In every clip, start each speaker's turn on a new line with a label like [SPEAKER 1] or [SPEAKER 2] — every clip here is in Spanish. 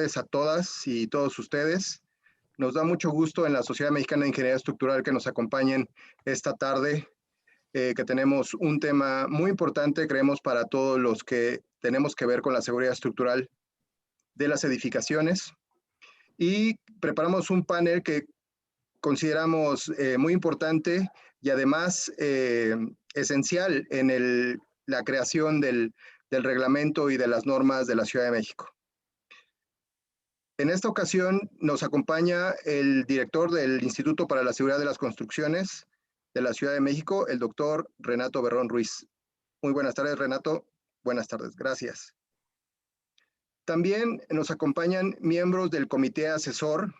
[SPEAKER 1] A todas y todos ustedes. Nos da mucho gusto en la Sociedad Mexicana de Ingeniería Estructural que nos acompañen esta tarde, que tenemos un tema muy importante, creemos, para todos los que tenemos que ver con la seguridad estructural de las edificaciones. Y preparamos un panel que consideramos muy importante y además esencial en la creación del reglamento y de las normas de la Ciudad de México. En esta ocasión nos acompaña el director del Instituto para la Seguridad de las Construcciones de la Ciudad de México, el doctor Renato Berrón Ruiz. Muy buenas tardes, Renato. Buenas tardes, gracias. También nos acompañan miembros del Comité Asesor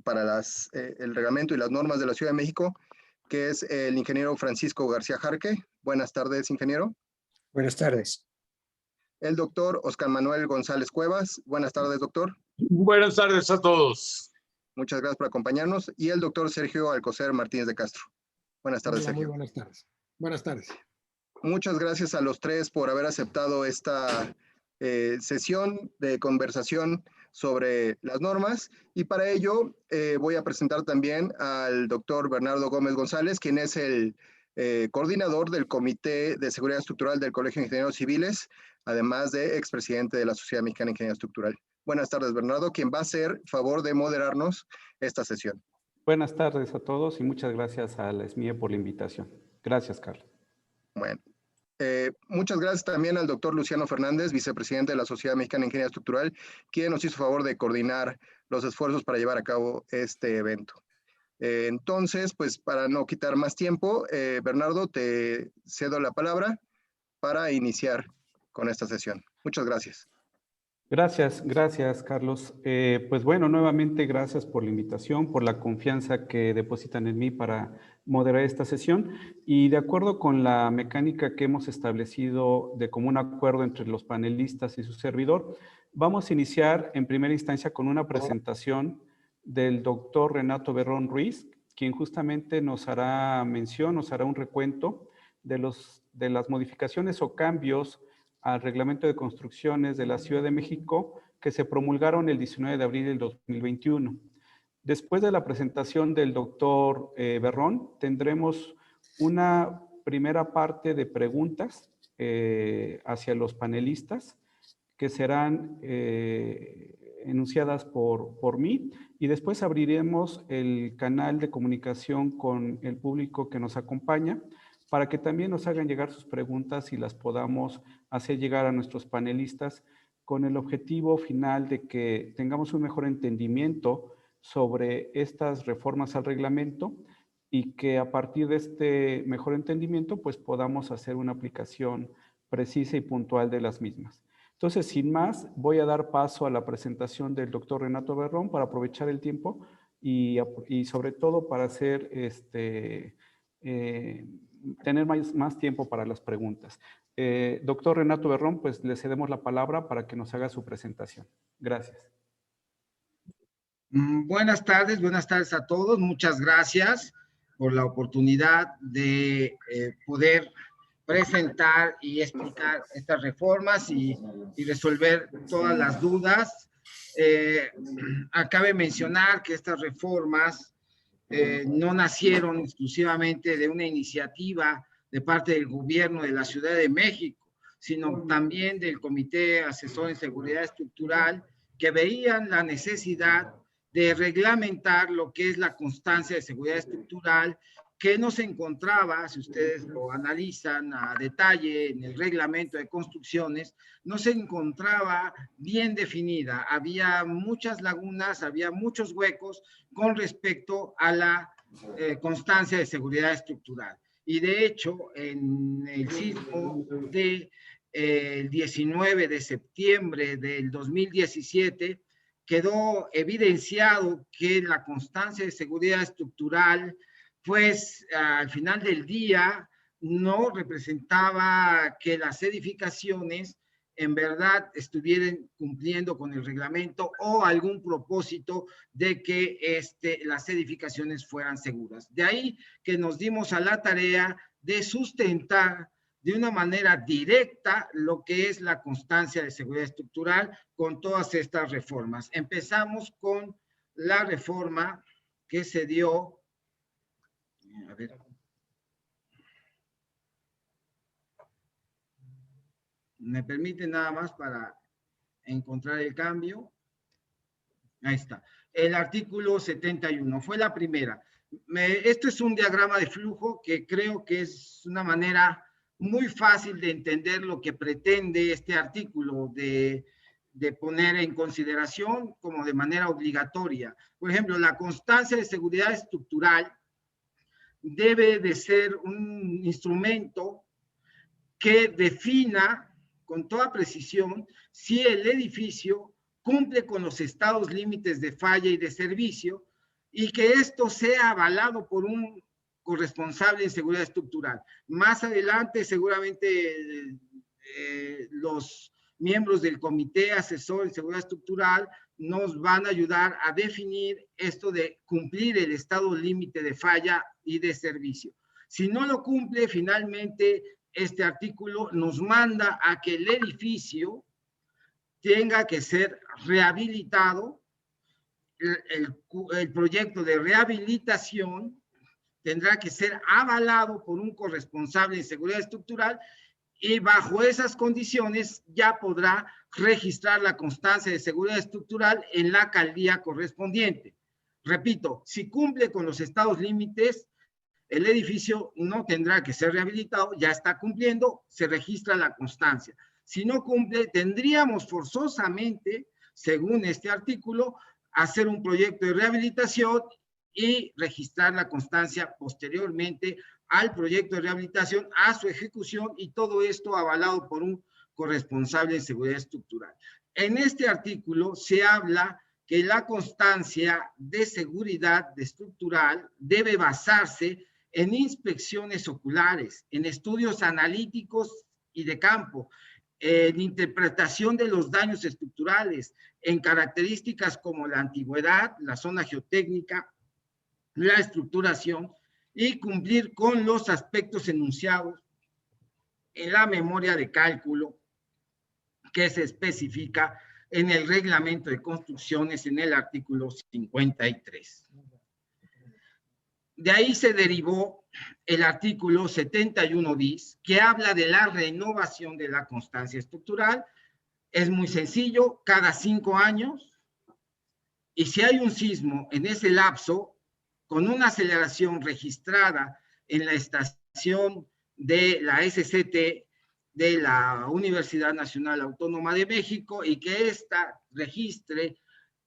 [SPEAKER 1] para el reglamento y las normas de la Ciudad de México, que es el ingeniero Francisco García Jarque. Buenas tardes, ingeniero.
[SPEAKER 2] Buenas tardes.
[SPEAKER 1] El doctor Oscar Manuel González Cuevas. Buenas tardes, doctor.
[SPEAKER 3] Buenas tardes a todos.
[SPEAKER 1] Muchas gracias por acompañarnos. Y el doctor Sergio Alcocer Martínez de Castro. Buenas tardes,
[SPEAKER 2] Hola,
[SPEAKER 1] Sergio.
[SPEAKER 2] muy buenas tardes. Buenas tardes.
[SPEAKER 1] Muchas gracias a los tres por haber aceptado esta sesión de conversación sobre las normas. Y para ello voy a presentar también al doctor Bernardo Gómez González, quien es el coordinador del Comité de Seguridad Estructural del Colegio de Ingenieros Civiles, además de expresidente de la Sociedad Mexicana de Ingeniería Estructural. Buenas tardes, Bernardo, quien va a hacer favor de moderarnos esta sesión.
[SPEAKER 4] Buenas tardes a todos y muchas gracias a la SMIE por la invitación. Gracias, Carlos.
[SPEAKER 1] Bueno, muchas gracias también al doctor Luciano Fernández, vicepresidente de la Sociedad Mexicana de Ingeniería Estructural, quien nos hizo favor de coordinar los esfuerzos para llevar a cabo este evento. Entonces, pues para no quitar más tiempo, Bernardo, te cedo la palabra para iniciar con esta sesión. Muchas gracias.
[SPEAKER 4] Gracias, Carlos. Pues bueno, nuevamente gracias por la invitación, por la confianza que depositan en mí para moderar esta sesión. Y de acuerdo con la mecánica que hemos establecido de común acuerdo entre los panelistas y su servidor, vamos a iniciar en primera instancia con una presentación del doctor Renato Berrón Ruiz, quien justamente nos hará mención, nos hará un recuento de las modificaciones o cambios al Reglamento de Construcciones de la Ciudad de México que se promulgaron el 19 de abril del 2021. Después de la presentación del doctor Berrón, tendremos una primera parte de preguntas hacia los panelistas que serán enunciadas por mí, y después abriremos el canal de comunicación con el público que nos acompaña para que también nos hagan llegar sus preguntas y las podamos hacer llegar a nuestros panelistas con el objetivo final de que tengamos un mejor entendimiento sobre estas reformas al reglamento y que a partir de este mejor entendimiento pues podamos hacer una aplicación precisa y puntual de las mismas. Entonces, sin más, voy a dar paso a la presentación del doctor Renato Berrón para aprovechar el tiempo y sobre todo para hacer tener más tiempo para las preguntas. Doctor Renato Berrón, pues le cedemos la palabra para que nos haga su presentación. Gracias.
[SPEAKER 2] Buenas tardes a todos. Muchas gracias por la oportunidad de poder presentar y explicar estas reformas y resolver todas las dudas. Acabe mencionar que estas reformas no nacieron exclusivamente de una iniciativa de parte del gobierno de la Ciudad de México, sino también del Comité Asesor en Seguridad Estructural, que veían la necesidad de reglamentar lo que es la constancia de seguridad estructural, que no se encontraba, si ustedes lo analizan a detalle en el reglamento de construcciones, no se encontraba bien definida. Había muchas lagunas, había muchos huecos con respecto a la constancia de seguridad estructural. Y de hecho, en el sismo del 19 de septiembre del 2017, quedó evidenciado que la constancia de seguridad estructural, pues al final del día no representaba que las edificaciones en verdad estuvieran cumpliendo con el reglamento o algún propósito de que las edificaciones fueran seguras. De ahí que nos dimos a la tarea de sustentar, de una manera directa lo que es la constancia de seguridad estructural con todas estas reformas. Empezamos con la reforma que se dio, a ver, me permite nada más para encontrar el cambio. Ahí está. El artículo 71 fue la primera. Esto es un diagrama de flujo que creo que es una manera muy fácil de entender lo que pretende este artículo de poner en consideración como de manera obligatoria. Por ejemplo, la constancia de seguridad estructural debe de ser un instrumento que defina con toda precisión si el edificio cumple con los estados límites de falla y de servicio, y que esto sea avalado por un corresponsable en seguridad estructural. Más adelante, seguramente, los miembros del comité asesor en seguridad estructural nos van a ayudar a definir esto de cumplir el estado límite de falla y de servicio. Si no lo cumple, finalmente, este artículo nos manda a que el edificio tenga que ser rehabilitado. El proyecto de rehabilitación tendrá que ser avalado por un corresponsable de seguridad estructural y bajo esas condiciones ya podrá registrar la constancia de seguridad estructural en la alcaldía correspondiente. Repito, si cumple con los estados límites, el edificio no tendrá que ser rehabilitado, ya está cumpliendo, se registra la constancia. Si no cumple, tendríamos forzosamente, según este artículo, hacer un proyecto de rehabilitación y registrar la constancia posteriormente al proyecto de rehabilitación, a su ejecución, y todo esto avalado por un corresponsable en seguridad estructural. En este artículo se habla que la constancia de seguridad estructural debe basarse en inspecciones oculares, en estudios analíticos y de campo, en interpretación de los daños estructurales, en características como la antigüedad, la zona geotécnica, la estructuración, y cumplir con los aspectos enunciados en la memoria de cálculo que se especifica en el reglamento de construcciones en el artículo 53. De ahí se derivó el artículo 71 bis, que habla de la renovación de la constancia estructural. Es muy sencillo, cada 5 años, y si hay un sismo en ese lapso, con una aceleración registrada en la estación de la SCT de la Universidad Nacional Autónoma de México, y que ésta registre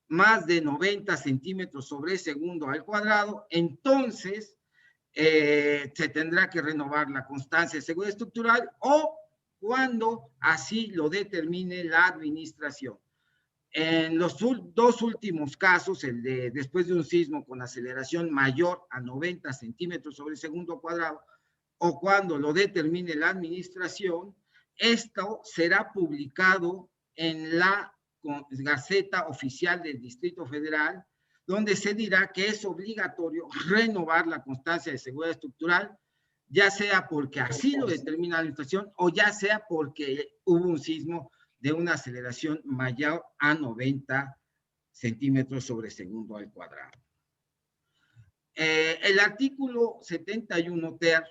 [SPEAKER 2] más de 90 centímetros sobre segundo al cuadrado, entonces se tendrá que renovar la constancia de seguridad estructural, o cuando así lo determine la administración. En los dos últimos casos, el de después de un sismo con aceleración mayor a 90 centímetros sobre segundo cuadrado, o cuando lo determine la administración, esto será publicado en la Gaceta Oficial del Distrito Federal, donde se dirá que es obligatorio renovar la constancia de seguridad estructural, ya sea porque así lo determina la administración, o ya sea porque hubo un sismo de una aceleración mayor a 90 centímetros sobre segundo al cuadrado. El artículo 71 ter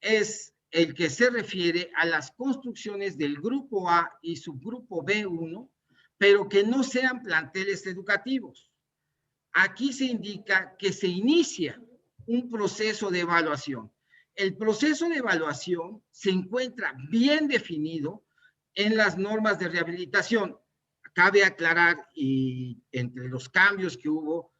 [SPEAKER 2] es el que se refiere a las construcciones del grupo A y subgrupo B1, pero que no sean planteles educativos. Aquí se indica que se inicia un proceso de evaluación. El proceso de evaluación se encuentra bien definido en las normas de rehabilitación. Cabe aclarar, y entre los cambios que hubo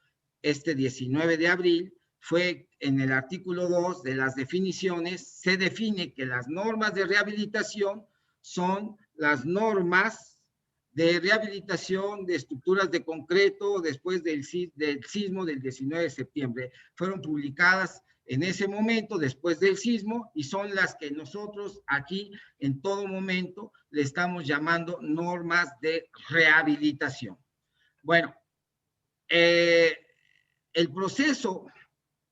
[SPEAKER 2] este 19 de abril, fue en el artículo 2 de las definiciones, se define que las normas de rehabilitación son las normas de rehabilitación de estructuras de concreto después del sismo del 19 de septiembre. Fueron publicadas en ese momento, después del sismo, y son las que nosotros aquí en todo momento le estamos llamando normas de rehabilitación. Bueno, el proceso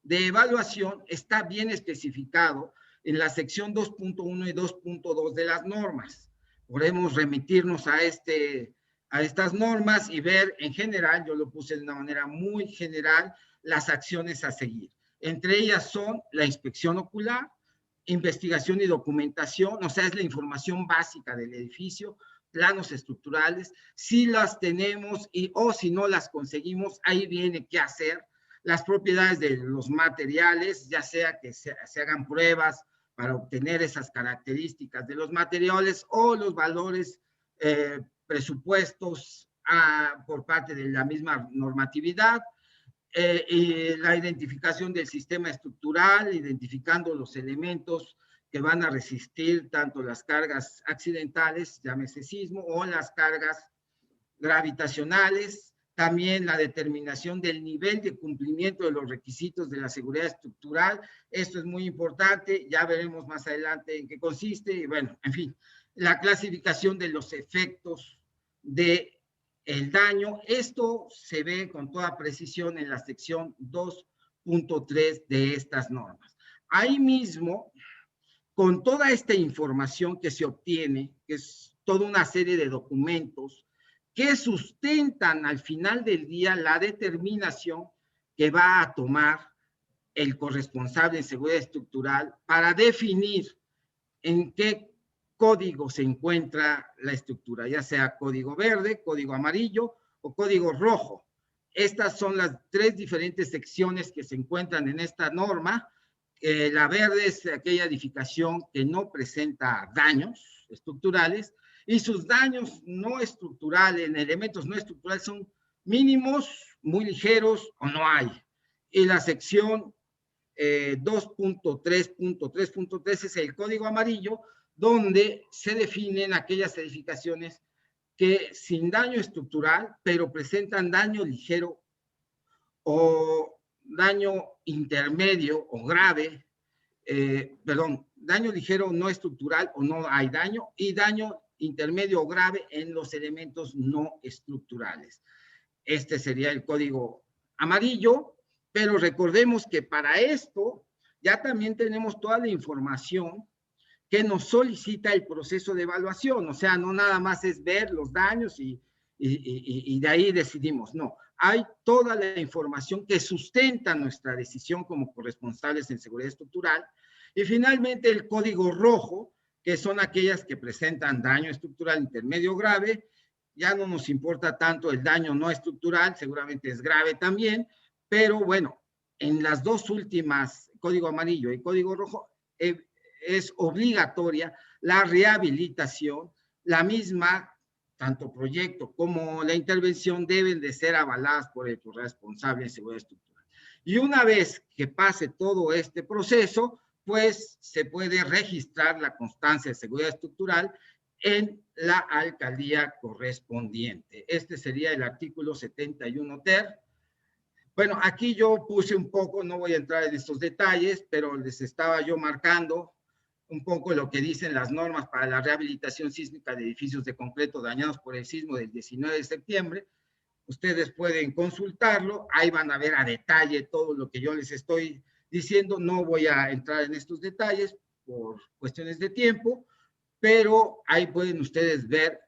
[SPEAKER 2] de evaluación está bien especificado en la sección 2.1 y 2.2 de las normas. Podemos remitirnos a estas normas y ver en general, yo lo puse de una manera muy general, las acciones a seguir. Entre ellas son la inspección ocular, investigación y documentación, o sea, es la información básica del edificio, planos estructurales, si las tenemos o si no las conseguimos, ahí viene qué hacer, las propiedades de los materiales, ya sea que se hagan pruebas para obtener esas características de los materiales o los valores presupuestos por parte de la misma normatividad, y la identificación del sistema estructural, identificando los elementos que van a resistir tanto las cargas accidentales, llámese sismo, o las cargas gravitacionales, también la determinación del nivel de cumplimiento de los requisitos de la seguridad estructural. Esto es muy importante, ya veremos más adelante en qué consiste, y bueno, en fin, la clasificación de los efectos del daño. Esto se ve con toda precisión en la sección 2.3 de estas normas. Ahí mismo, con toda esta información que se obtiene, que es toda una serie de documentos que sustentan al final del día la determinación que va a tomar el corresponsable en seguridad estructural para definir en qué código se encuentra la estructura, ya sea código verde, código amarillo o código rojo. Estas son las tres diferentes secciones que se encuentran en esta norma. La verde es aquella edificación que no presenta daños estructurales, y sus daños no estructurales, en elementos no estructurales, son mínimos, muy ligeros o no hay. Y la sección 2.3.3.3 es el código amarillo, donde se definen aquellas edificaciones que sin daño estructural, pero presentan daño ligero o daño intermedio o grave, daño ligero no estructural o no hay daño, y daño intermedio o grave en los elementos no estructurales. Este sería el código amarillo, pero recordemos que para esto ya también tenemos toda la información que nos solicita el proceso de evaluación, o sea, no nada más es ver los daños y de ahí decidimos, no, hay toda la información que sustenta nuestra decisión como corresponsables en seguridad estructural. Y finalmente el código rojo, que son aquellas que presentan daño estructural intermedio grave. Ya no nos importa tanto el daño no estructural, seguramente es grave también, pero bueno, en las dos últimas, código amarillo y código rojo, es obligatoria la rehabilitación, la misma, tanto proyecto como la intervención deben de ser avaladas por el corresponsable de seguridad estructural. Y una vez que pase todo este proceso, pues se puede registrar la constancia de seguridad estructural en la alcaldía correspondiente. Este sería el artículo 71 ter. Bueno, aquí yo puse un poco, no voy a entrar en estos detalles, pero les estaba yo marcando un poco lo que dicen las normas para la rehabilitación sísmica de edificios de concreto dañados por el sismo del 19 de septiembre. Ustedes pueden consultarlo, ahí van a ver a detalle todo lo que yo les estoy diciendo. No voy a entrar en estos detalles por cuestiones de tiempo, pero ahí pueden ustedes ver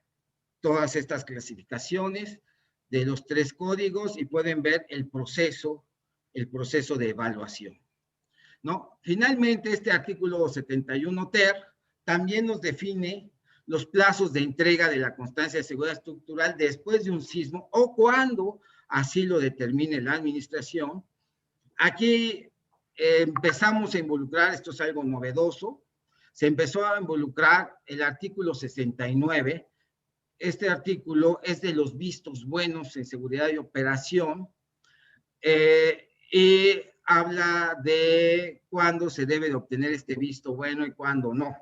[SPEAKER 2] todas estas clasificaciones de los tres códigos y pueden ver el proceso de evaluación, ¿no? Finalmente, este artículo 71 ter también nos define los plazos de entrega de la constancia de seguridad estructural después de un sismo o cuando así lo determine la administración. Aquí empezamos a involucrar, esto es algo novedoso, se empezó a involucrar el artículo 69. Este artículo es de los vistos buenos en seguridad y operación, y habla de cuándo se debe de obtener este visto bueno y cuándo no.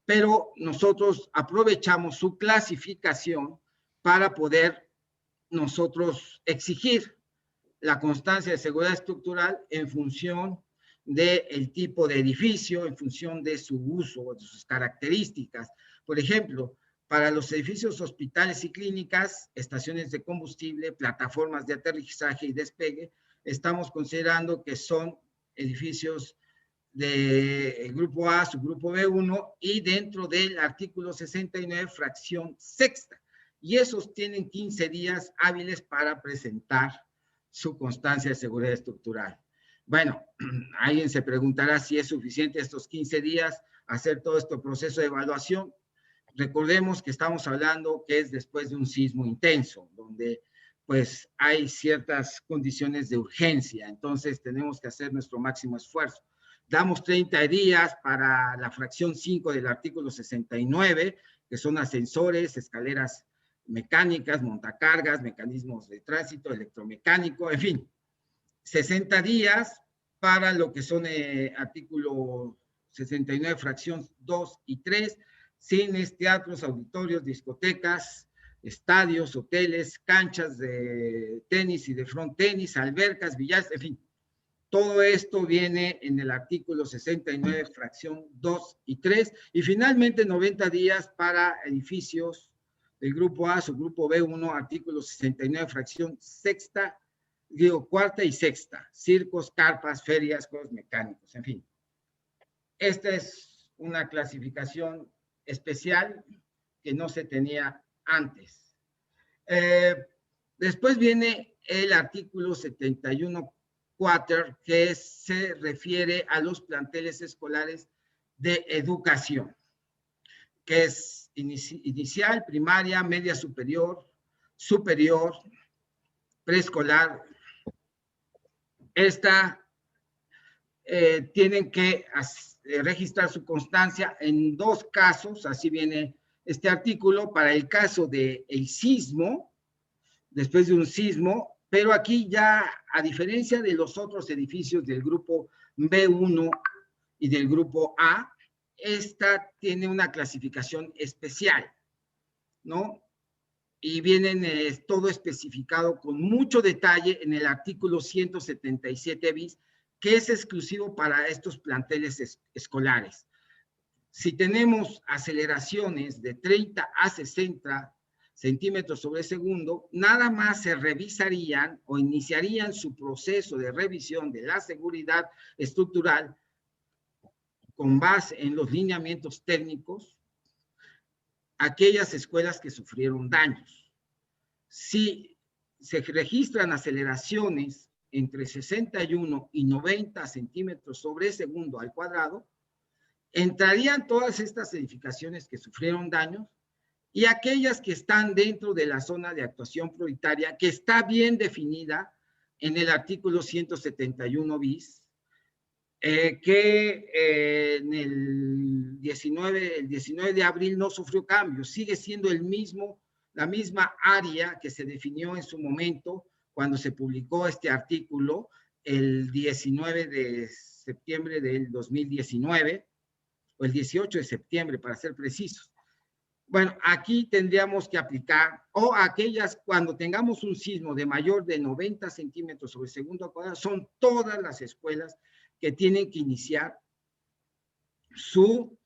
[SPEAKER 2] Pero nosotros aprovechamos su clasificación para poder nosotros exigir la constancia de seguridad estructural en función del tipo de edificio, en función de su uso, de sus características. Por ejemplo, para los edificios hospitales y clínicas, estaciones de combustible, plataformas de aterrizaje y despegue, estamos considerando que son edificios del grupo A, subgrupo B1, y dentro del artículo 69, fracción sexta. Y esos tienen 15 días hábiles para presentar su constancia de seguridad estructural. Bueno, alguien se preguntará si es suficiente estos 15 días hacer todo este proceso de evaluación. Recordemos que estamos hablando que es después de un sismo intenso, donde pues hay ciertas condiciones de urgencia, entonces tenemos que hacer nuestro máximo esfuerzo. Damos 30 días para la fracción 5 del artículo 69, que son ascensores, escaleras mecánicas, montacargas, mecanismos de tránsito, electromecánico, en fin. 60 días para lo que son artículo 69, fracción 2 y 3, cines, teatros, auditorios, discotecas, estadios, hoteles, canchas de tenis y de front tenis, albercas, billares, en fin. Todo esto viene en el artículo 69, fracción 2 y 3. Y finalmente 90 días para edificios del grupo A, subgrupo B1, artículo 69, fracción sexta, cuarta y sexta. Circos, carpas, ferias, juegos mecánicos, en fin. Esta es una clasificación especial que no se tenía antes. Después viene el artículo 71 4, que se refiere a los planteles escolares de educación, que es inicial, primaria, media superior, superior, preescolar. Tienen que registrar su constancia en 2 casos, así viene este artículo, para el caso del sismo, después de un sismo, pero aquí ya, a diferencia de los otros edificios del grupo B1 y del grupo A, esta tiene una clasificación especial, ¿no? Y vienen todo especificado con mucho detalle en el artículo 177 bis, que es exclusivo para estos planteles escolares. Si tenemos aceleraciones de 30 a 60 centímetros sobre segundo, nada más se revisarían o iniciarían su proceso de revisión de la seguridad estructural con base en los lineamientos técnicos aquellas escuelas que sufrieron daños. Si se registran aceleraciones entre 61 y 90 centímetros sobre segundo al cuadrado, entrarían todas estas edificaciones que sufrieron daños y aquellas que están dentro de la zona de actuación prioritaria, que está bien definida en el artículo 171 bis, que en el 19 de abril no sufrió cambios, sigue siendo la misma área que se definió en su momento cuando se publicó este artículo el 19 de septiembre del 2019, o el 18 de septiembre para ser precisos. Bueno, aquí tendríamos que aplicar, o aquellas cuando tengamos un sismo de mayor de 90 centímetros sobre segundo al cuadrado, son todas las escuelas que tienen que iniciar su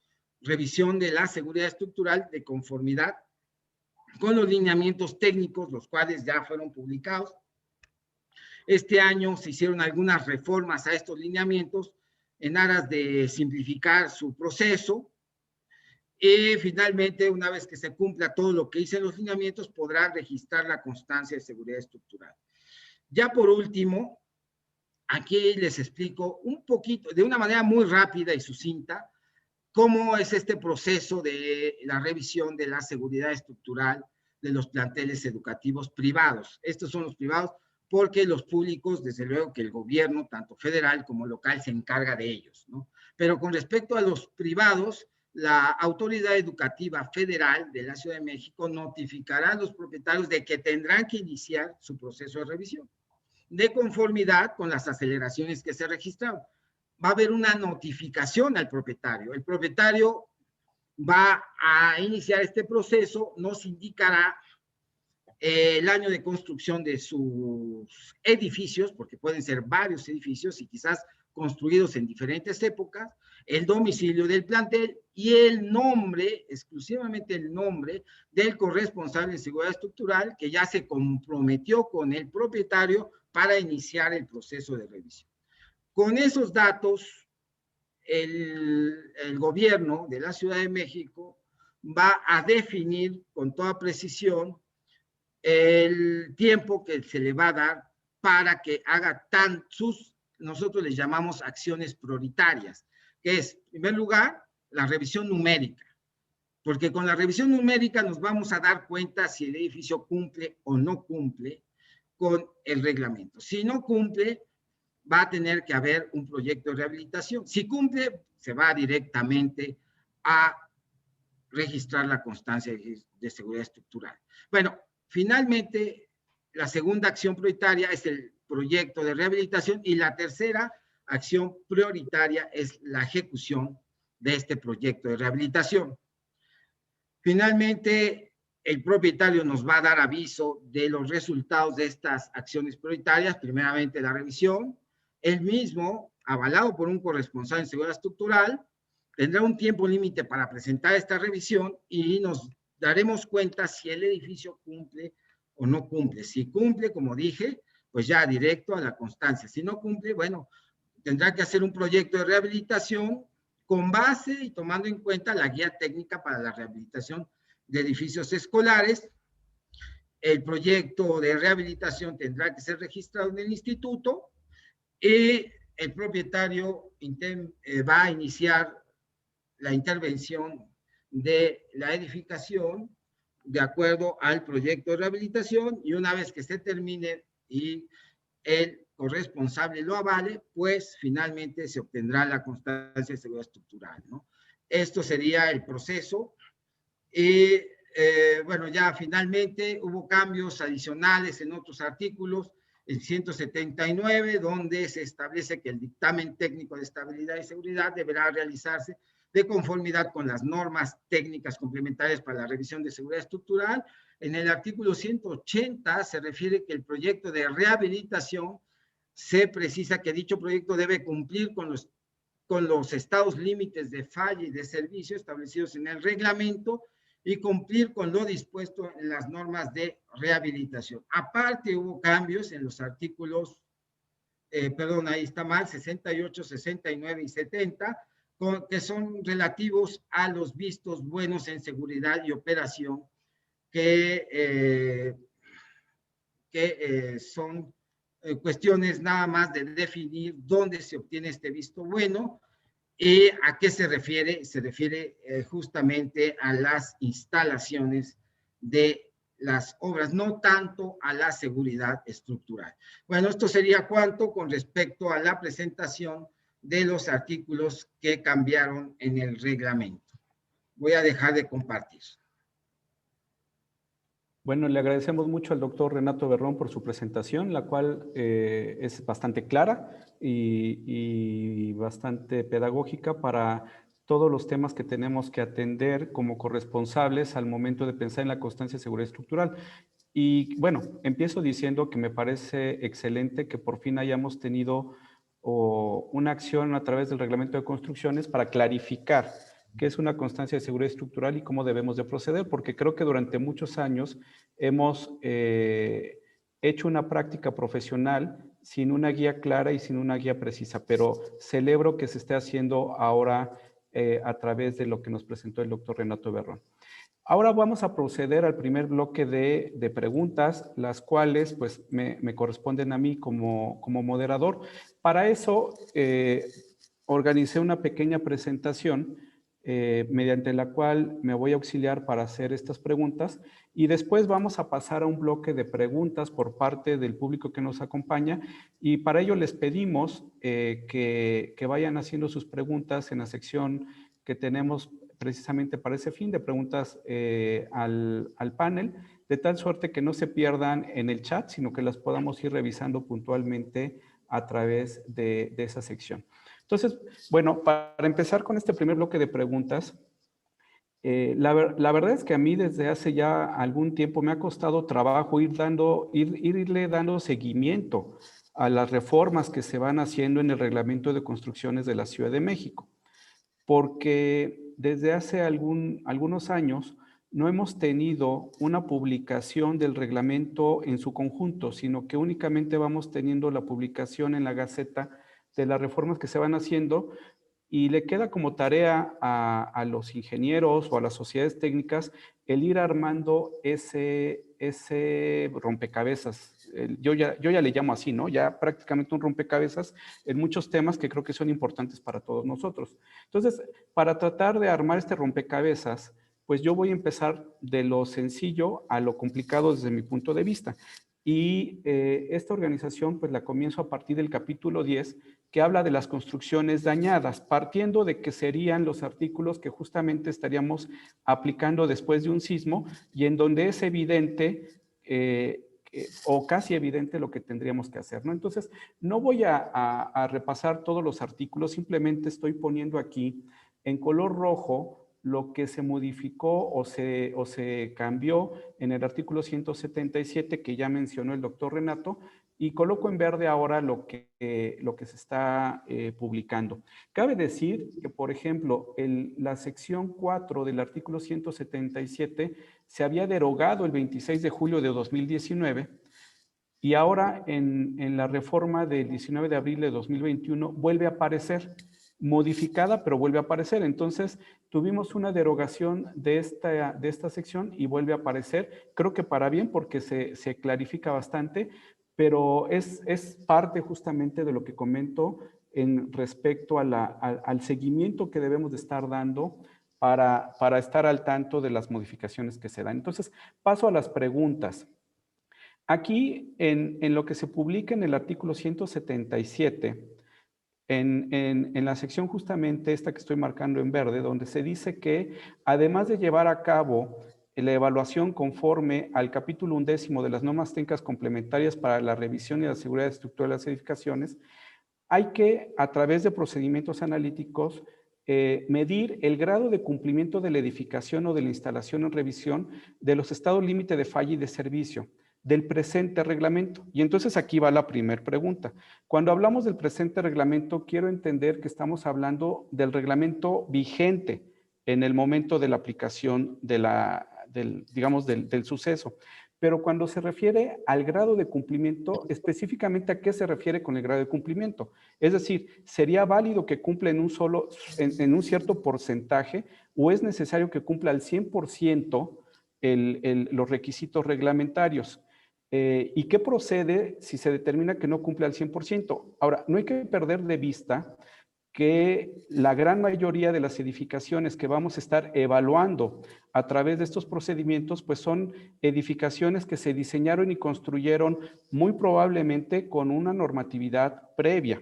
[SPEAKER 2] revisión de la seguridad estructural de conformidad con los lineamientos técnicos, los cuales ya fueron publicados. Este año se hicieron algunas reformas a estos lineamientos en aras de simplificar su proceso. Y finalmente, una vez que se cumpla todo lo que dicen los lineamientos, podrá registrar la constancia de seguridad estructural. Ya por último, aquí les explico un poquito, de una manera muy rápida y sucinta, cómo es este proceso de la revisión de la seguridad estructural de los planteles educativos privados. Estos son los privados porque los públicos, desde luego que el gobierno, tanto federal como local, se encarga de ellos, ¿no? Pero con respecto a los privados, la Autoridad Educativa Federal de la Ciudad de México notificará a los propietarios de que tendrán que iniciar su proceso de revisión, de conformidad con las aceleraciones que se registraron. Va a haber una notificación al propietario. El propietario va a iniciar este proceso, nos indicará el año de construcción de sus edificios, porque pueden ser varios edificios y quizás construidos en diferentes épocas, el domicilio del plantel y el nombre, exclusivamente el nombre del corresponsable de seguridad estructural que ya se comprometió con el propietario para iniciar el proceso de revisión. Con esos datos, el gobierno de la Ciudad de México va a definir con toda precisión el tiempo que se le va a dar para que haga nosotros les llamamos acciones prioritarias, que es, en primer lugar, la revisión numérica, porque con la revisión numérica nos vamos a dar cuenta si el edificio cumple o no cumple con el reglamento. Si no cumple, va a tener que haber un proyecto de rehabilitación. Si cumple, se va directamente a registrar la constancia de seguridad estructural. Bueno, finalmente, la segunda acción prioritaria es el proyecto de rehabilitación y la tercera acción prioritaria es la ejecución de este proyecto de rehabilitación. Finalmente, el propietario nos va a dar aviso de los resultados de estas acciones prioritarias, primeramente la revisión. Él mismo, avalado por un corresponsal en seguridad estructural, tendrá un tiempo límite para presentar esta revisión y nos daremos cuenta si el edificio cumple o no cumple. Si cumple, como dije, pues ya directo a la constancia. Si no cumple, bueno, tendrá que hacer un proyecto de rehabilitación con base y tomando en cuenta la guía técnica para la rehabilitación de edificios escolares. El proyecto de rehabilitación tendrá que ser registrado en el instituto y el propietario va a iniciar la intervención de la edificación de acuerdo al proyecto de rehabilitación y una vez que se termine y el corresponsable lo avale, pues finalmente se obtendrá la constancia de seguridad estructural, ¿no? Esto sería el proceso. Y bueno, ya finalmente hubo cambios adicionales en otros artículos, el 179, donde se establece que el dictamen técnico de estabilidad y seguridad deberá realizarse de conformidad con las normas técnicas complementarias para la revisión de seguridad estructural. En el artículo 180 se refiere que el proyecto de rehabilitación se precisa que dicho proyecto debe cumplir con los estados límites de falla y de servicio establecidos en el reglamento y cumplir con lo dispuesto en las normas de rehabilitación. Aparte, hubo cambios en los artículos, ahí está mal, 68, 69 y 70, que son relativos a los vistos buenos en seguridad y operación, que son cuestiones nada más de definir dónde se obtiene este visto bueno y a qué se refiere. Se refiere justamente a las instalaciones de las obras, no tanto a la seguridad estructural. Bueno, esto sería cuanto con respecto a la presentación de los artículos que cambiaron en el reglamento. Voy a dejar de compartir.
[SPEAKER 4] Bueno, le agradecemos mucho al doctor Renato Berrón por su presentación, la cual es bastante clara y bastante pedagógica para todos los temas que tenemos que atender como corresponsables al momento de pensar en la constancia de seguridad estructural. Y bueno, empiezo diciendo que me parece excelente que por fin hayamos tenido una acción a través del reglamento de construcciones para clarificar qué es una constancia de seguridad estructural y cómo debemos de proceder, porque creo que durante muchos años hemos hecho una práctica profesional sin una guía clara y sin una guía precisa, pero celebro que se esté haciendo ahora a través de lo que nos presentó el doctor Renato Berrón. Ahora vamos a proceder al primer bloque de preguntas, las cuales pues me corresponden a mí como moderador. Para eso organicé una pequeña presentación mediante la cual me voy a auxiliar para hacer estas preguntas y después vamos a pasar a un bloque de preguntas por parte del público que nos acompaña y para ello les pedimos que vayan haciendo sus preguntas en la sección que tenemos precisamente para ese fin de preguntas al panel, de tal suerte que no se pierdan en el chat, sino que las podamos ir revisando puntualmente a través de esa sección. Entonces, bueno, para empezar con este primer bloque de preguntas, la verdad es que a mí desde hace ya algún tiempo me ha costado trabajo irle dando seguimiento a las reformas que se van haciendo en el reglamento de construcciones de la Ciudad de México, porque desde hace algunos años no hemos tenido una publicación del reglamento en su conjunto, sino que únicamente vamos teniendo la publicación en la Gaceta de las reformas que se van haciendo y le queda como tarea a los ingenieros o a las sociedades técnicas el ir armando ese rompecabezas. Yo ya le llamo así, ¿no? Ya prácticamente un rompecabezas en muchos temas que creo que son importantes para todos nosotros. Entonces, para tratar de armar este rompecabezas, pues yo voy a empezar de lo sencillo a lo complicado desde mi punto de vista. Y esta organización, pues la comienzo a partir del capítulo 10, que habla de las construcciones dañadas, partiendo de que serían los artículos que justamente estaríamos aplicando después de un sismo y en donde es evidente o casi evidente lo que tendríamos que hacer, ¿no? Entonces, no voy a repasar todos los artículos, simplemente estoy poniendo aquí en color rojo lo que se modificó o se cambió en el artículo 177 que ya mencionó el doctor Renato, y coloco en verde ahora lo que se está publicando. Cabe decir que, por ejemplo, la sección 4 del artículo 177 se había derogado el 26 de julio de 2019 y ahora en la reforma del 19 de abril de 2021 vuelve a aparecer, modificada, pero vuelve a aparecer. Entonces, tuvimos una derogación de esta sección y vuelve a aparecer, creo que para bien porque se clarifica bastante, pero es parte justamente de lo que comento en respecto al seguimiento que debemos de estar dando para estar al tanto de las modificaciones que se dan. Entonces, paso a las preguntas. Aquí, en lo que se publica en el artículo 177, en la sección justamente esta que estoy marcando en verde, donde se dice que además de llevar a cabo la evaluación conforme al capítulo 11 de las normas técnicas complementarias para la revisión y la seguridad estructural de las edificaciones, hay que, a través de procedimientos analíticos, medir el grado de cumplimiento de la edificación o de la instalación en revisión de los estados límite de falla y de servicio del presente reglamento. Y entonces aquí va la primera pregunta. Cuando hablamos del presente reglamento, quiero entender que estamos hablando del reglamento vigente en el momento de la aplicación del suceso. Pero cuando se refiere al grado de cumplimiento, específicamente ¿a qué se refiere con el grado de cumplimiento? Es decir, ¿sería válido que cumpla en un cierto porcentaje o es necesario que cumpla al 100% los requisitos reglamentarios? ¿Y qué procede si se determina que no cumple al 100%? Ahora, no hay que perder de vista que la gran mayoría de las edificaciones que vamos a estar evaluando a través de estos procedimientos, pues son edificaciones que se diseñaron y construyeron muy probablemente con una normatividad previa.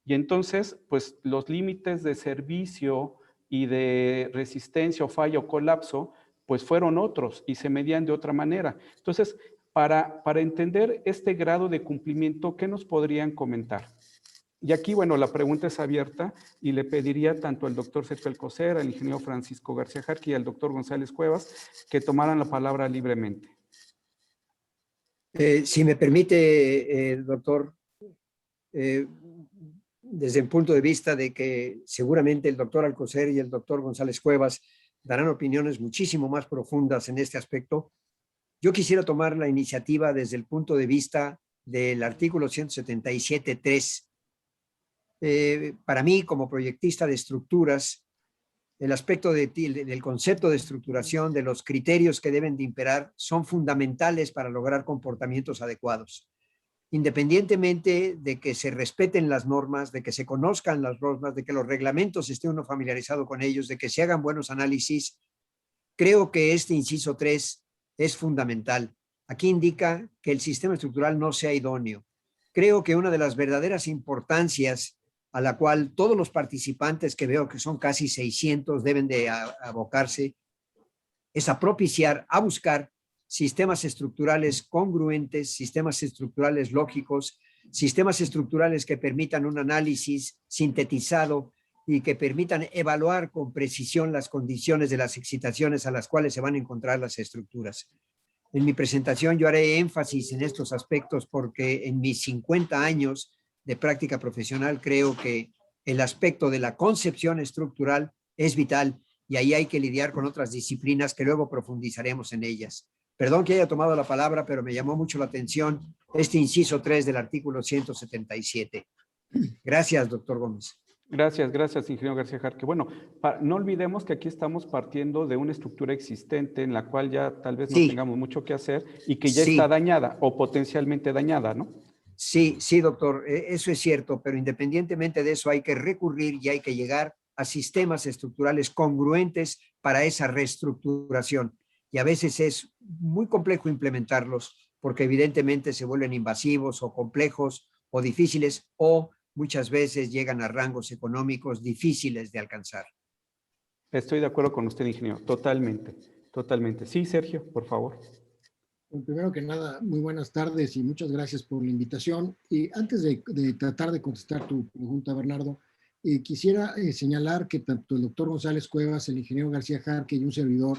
[SPEAKER 4] Y entonces, pues los límites de servicio y de resistencia o falla o colapso, pues fueron otros y se medían de otra manera. Entonces, para entender este grado de cumplimiento, ¿qué nos podrían comentar? Y aquí, bueno, la pregunta es abierta y le pediría tanto al doctor Sergio Alcocer, al ingeniero Francisco García Jarqui y al doctor González Cuevas que tomaran la palabra libremente.
[SPEAKER 5] Si me permite, doctor, desde el punto de vista de que seguramente el doctor Alcocer y el doctor González Cuevas darán opiniones muchísimo más profundas en este aspecto, yo quisiera tomar la iniciativa desde el punto de vista del artículo 177.3. Para mí, como proyectista de estructuras, el aspecto del concepto de estructuración, de los criterios que deben de imperar, son fundamentales para lograr comportamientos adecuados. Independientemente de que se respeten las normas, de que se conozcan las normas, de que los reglamentos esté uno familiarizado con ellos, de que se hagan buenos análisis, creo que este inciso 3 es fundamental. Aquí indica que el sistema estructural no sea idóneo. Creo que una de las verdaderas importancias a la cual todos los participantes, que veo que son casi 600, deben de abocarse, es a propiciar, a buscar sistemas estructurales congruentes, sistemas estructurales lógicos, sistemas estructurales que permitan un análisis sintetizado y que permitan evaluar con precisión las condiciones de las excitaciones a las cuales se van a encontrar las estructuras. En mi presentación yo haré énfasis en estos aspectos porque en mis 50 años de práctica profesional creo que el aspecto de la concepción estructural es vital y ahí hay que lidiar con otras disciplinas que luego profundizaremos en ellas. Perdón que haya tomado la palabra, pero me llamó mucho la atención este inciso 3 del artículo 177. Gracias, doctor Gómez.
[SPEAKER 4] Gracias, ingeniero García Jarque. Bueno, no olvidemos que aquí estamos partiendo de una estructura existente en la cual ya tal vez no
[SPEAKER 5] Sí,
[SPEAKER 4] tengamos mucho que hacer y que ya está
[SPEAKER 5] sí,
[SPEAKER 4] dañada o potencialmente dañada, ¿no?
[SPEAKER 5] sí, doctor, eso es cierto, pero independientemente de eso hay que recurrir y hay que llegar a sistemas estructurales congruentes para esa reestructuración. Y a veces es muy complejo implementarlos porque evidentemente se vuelven invasivos o complejos o difíciles o muchas veces llegan a rangos económicos difíciles de alcanzar.
[SPEAKER 4] Estoy de acuerdo con usted, ingeniero, totalmente. Sí, Sergio, por favor.
[SPEAKER 6] Bueno, primero que nada, muy buenas tardes y muchas gracias por la invitación. Y antes de tratar de contestar tu pregunta, Bernardo, quisiera señalar que tanto el doctor González Cuevas, el ingeniero García Jarque y un servidor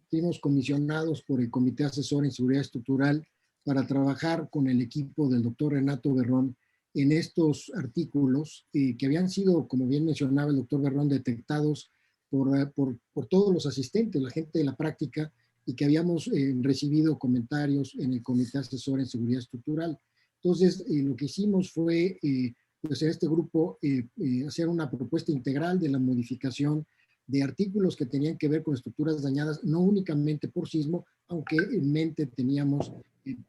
[SPEAKER 6] fuimos comisionados por el Comité Asesor en Seguridad Estructural para trabajar con el equipo del doctor Renato Berrón en estos artículos que habían sido, como bien mencionaba el doctor Berrón, detectados por todos los asistentes, la gente de la práctica, y que habíamos recibido comentarios en el Comité Asesor en Seguridad Estructural. Entonces, lo que hicimos fue, pues en este grupo, hacer una propuesta integral de la modificación de artículos que tenían que ver con estructuras dañadas, no únicamente por sismo, aunque en mente teníamos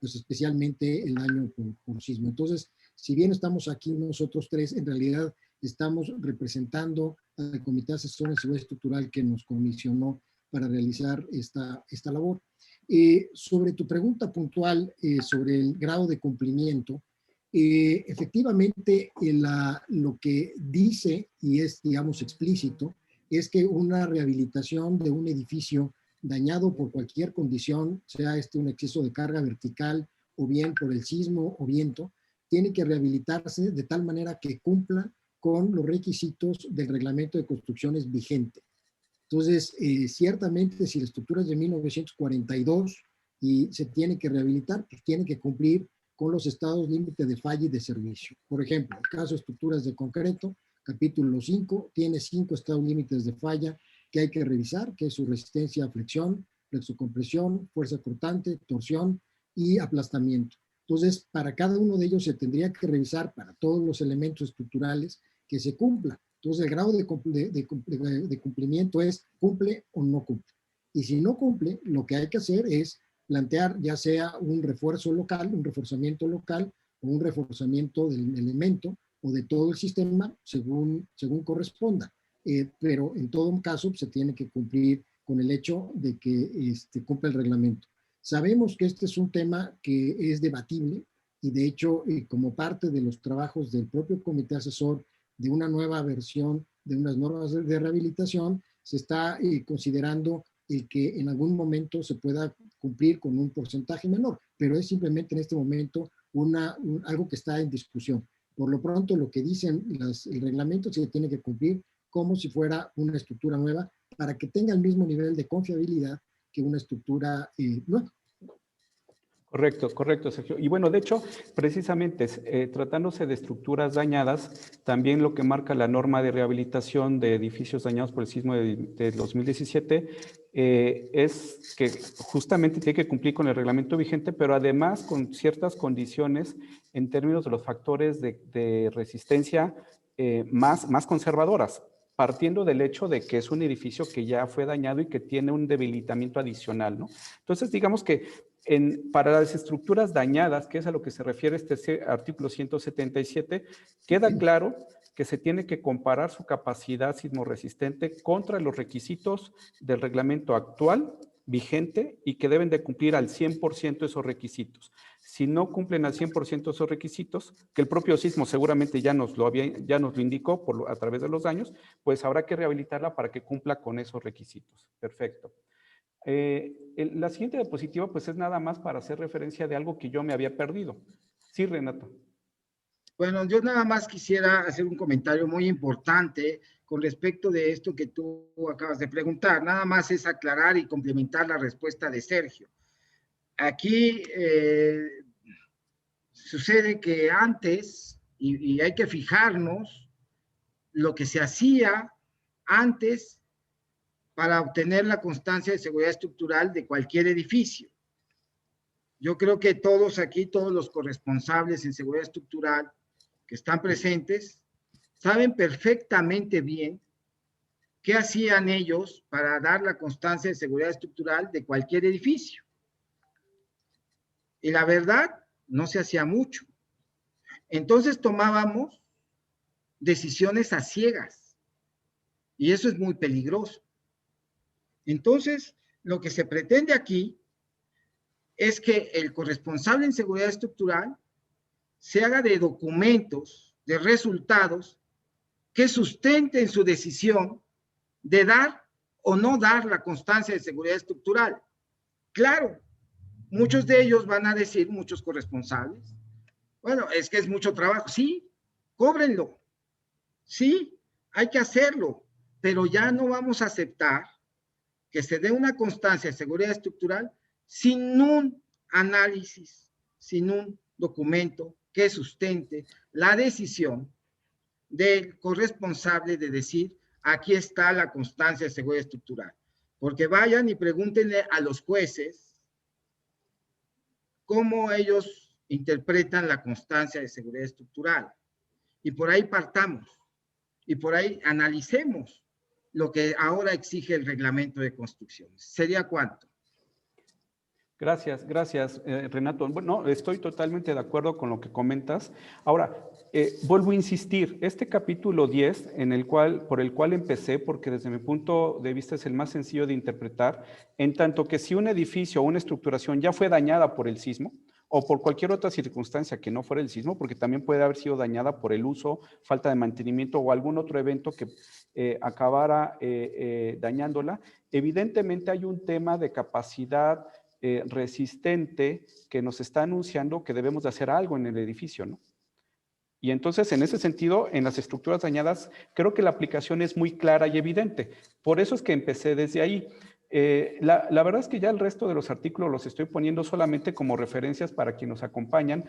[SPEAKER 6] pues especialmente el daño por sismo. Entonces, si bien estamos aquí nosotros tres, en realidad estamos representando al Comité Asesor en Seguridad Estructural que nos comisionó para realizar esta labor. Sobre tu pregunta puntual sobre el grado de cumplimiento, efectivamente lo que dice y es, digamos, explícito, es que una rehabilitación de un edificio dañado por cualquier condición, sea un exceso de carga vertical o bien por el sismo o viento, tiene que rehabilitarse de tal manera que cumpla con los requisitos del reglamento de construcciones vigente. Entonces, ciertamente, si la estructura es de 1942 y se tiene que rehabilitar, pues tiene que cumplir con los estados límite de falla y de servicio. Por ejemplo, el caso de estructuras de concreto, capítulo 5, tiene 5 estados límites de falla que hay que revisar, que es su resistencia a flexión, flexocompresión, fuerza cortante, torsión y aplastamiento. Entonces, para cada uno de ellos se tendría que revisar para todos los elementos estructurales que se cumpla. Entonces, el grado de cumplimiento es cumple o no cumple. Y si no cumple, lo que hay que hacer es plantear ya sea un refuerzo local, un reforzamiento local o un reforzamiento del elemento o de todo el sistema según corresponda. Pero en todo caso se tiene que cumplir con el hecho de que cumpla el reglamento. Sabemos que este es un tema que es debatible y de hecho como parte de los trabajos del propio comité asesor de una nueva versión de unas normas de rehabilitación, se está considerando el que en algún momento se pueda cumplir con un porcentaje menor, pero es simplemente en este momento algo que está en discusión. Por lo pronto, lo que dicen el reglamento se tiene que cumplir como si fuera una estructura nueva para que tenga el mismo nivel de confiabilidad que una estructura nueva.
[SPEAKER 4] Correcto, Sergio. Y bueno, de hecho, precisamente tratándose de estructuras dañadas, también lo que marca la norma de rehabilitación de edificios dañados por el sismo de 2017 es que justamente tiene que cumplir con el reglamento vigente, pero además con ciertas condiciones en términos de los factores de resistencia más conservadoras, partiendo del hecho de que es un edificio que ya fue dañado y que tiene un debilitamiento adicional, ¿no? Entonces, digamos que para las estructuras dañadas, que es a lo que se refiere este artículo 177, queda claro que se tiene que comparar su capacidad sismorresistente contra los requisitos del reglamento actual vigente y que deben de cumplir al 100% esos requisitos. Si no cumplen al 100% esos requisitos, que el propio sismo seguramente ya nos lo indicó a través de los daños, pues habrá que rehabilitarla para que cumpla con esos requisitos. Perfecto. La siguiente diapositiva pues es nada más para hacer referencia de algo que yo me había perdido. Sí, Renato.
[SPEAKER 2] Bueno, yo nada más quisiera hacer un comentario muy importante con respecto de esto que tú acabas de preguntar. Nada más es aclarar y complementar la respuesta de Sergio. Aquí sucede que antes, y hay que fijarnos, lo que se hacía antes para obtener la constancia de seguridad estructural de cualquier edificio. Yo creo que todos aquí, todos los corresponsables en seguridad estructural que están presentes, saben perfectamente bien qué hacían ellos para dar la constancia de seguridad estructural de cualquier edificio. Y la verdad, no se hacía mucho. Entonces tomábamos decisiones a ciegas. Y eso es muy peligroso. Entonces, lo que se pretende aquí es que el corresponsable en seguridad estructural se haga de documentos, de resultados, que sustenten su decisión de dar o no dar la constancia de seguridad estructural. Claro, muchos de ellos van a decir, muchos corresponsables, bueno, es que es mucho trabajo. Sí, cóbrenlo. Sí, hay que hacerlo, pero ya no vamos a aceptar que se dé una constancia de seguridad estructural sin un análisis, sin un documento que sustente la decisión del corresponsable de decir, aquí está la constancia de seguridad estructural. Porque vayan y pregúntenle a los jueces cómo ellos interpretan la constancia de seguridad estructural. Y por ahí partamos. Y por ahí analicemos lo que ahora exige el reglamento de construcciones. ¿Sería cuánto?
[SPEAKER 4] Gracias, Renato. Bueno, estoy totalmente de acuerdo con lo que comentas. Ahora, vuelvo a insistir, este capítulo 10, por el cual empecé, porque desde mi punto de vista es el más sencillo de interpretar, en tanto que si un edificio o una estructuración ya fue dañada por el sismo, o por cualquier otra circunstancia que no fuera el sismo, porque también puede haber sido dañada por el uso, falta de mantenimiento o algún otro evento que acabara dañándola, evidentemente hay un tema de capacidad resistente que nos está anunciando que debemos de hacer algo en el edificio, ¿no? Y entonces, en ese sentido, en las estructuras dañadas, creo que la aplicación es muy clara y evidente. Por eso es que empecé desde ahí. La verdad es que ya el resto de los artículos los estoy poniendo solamente como referencias para quienes nos acompañan,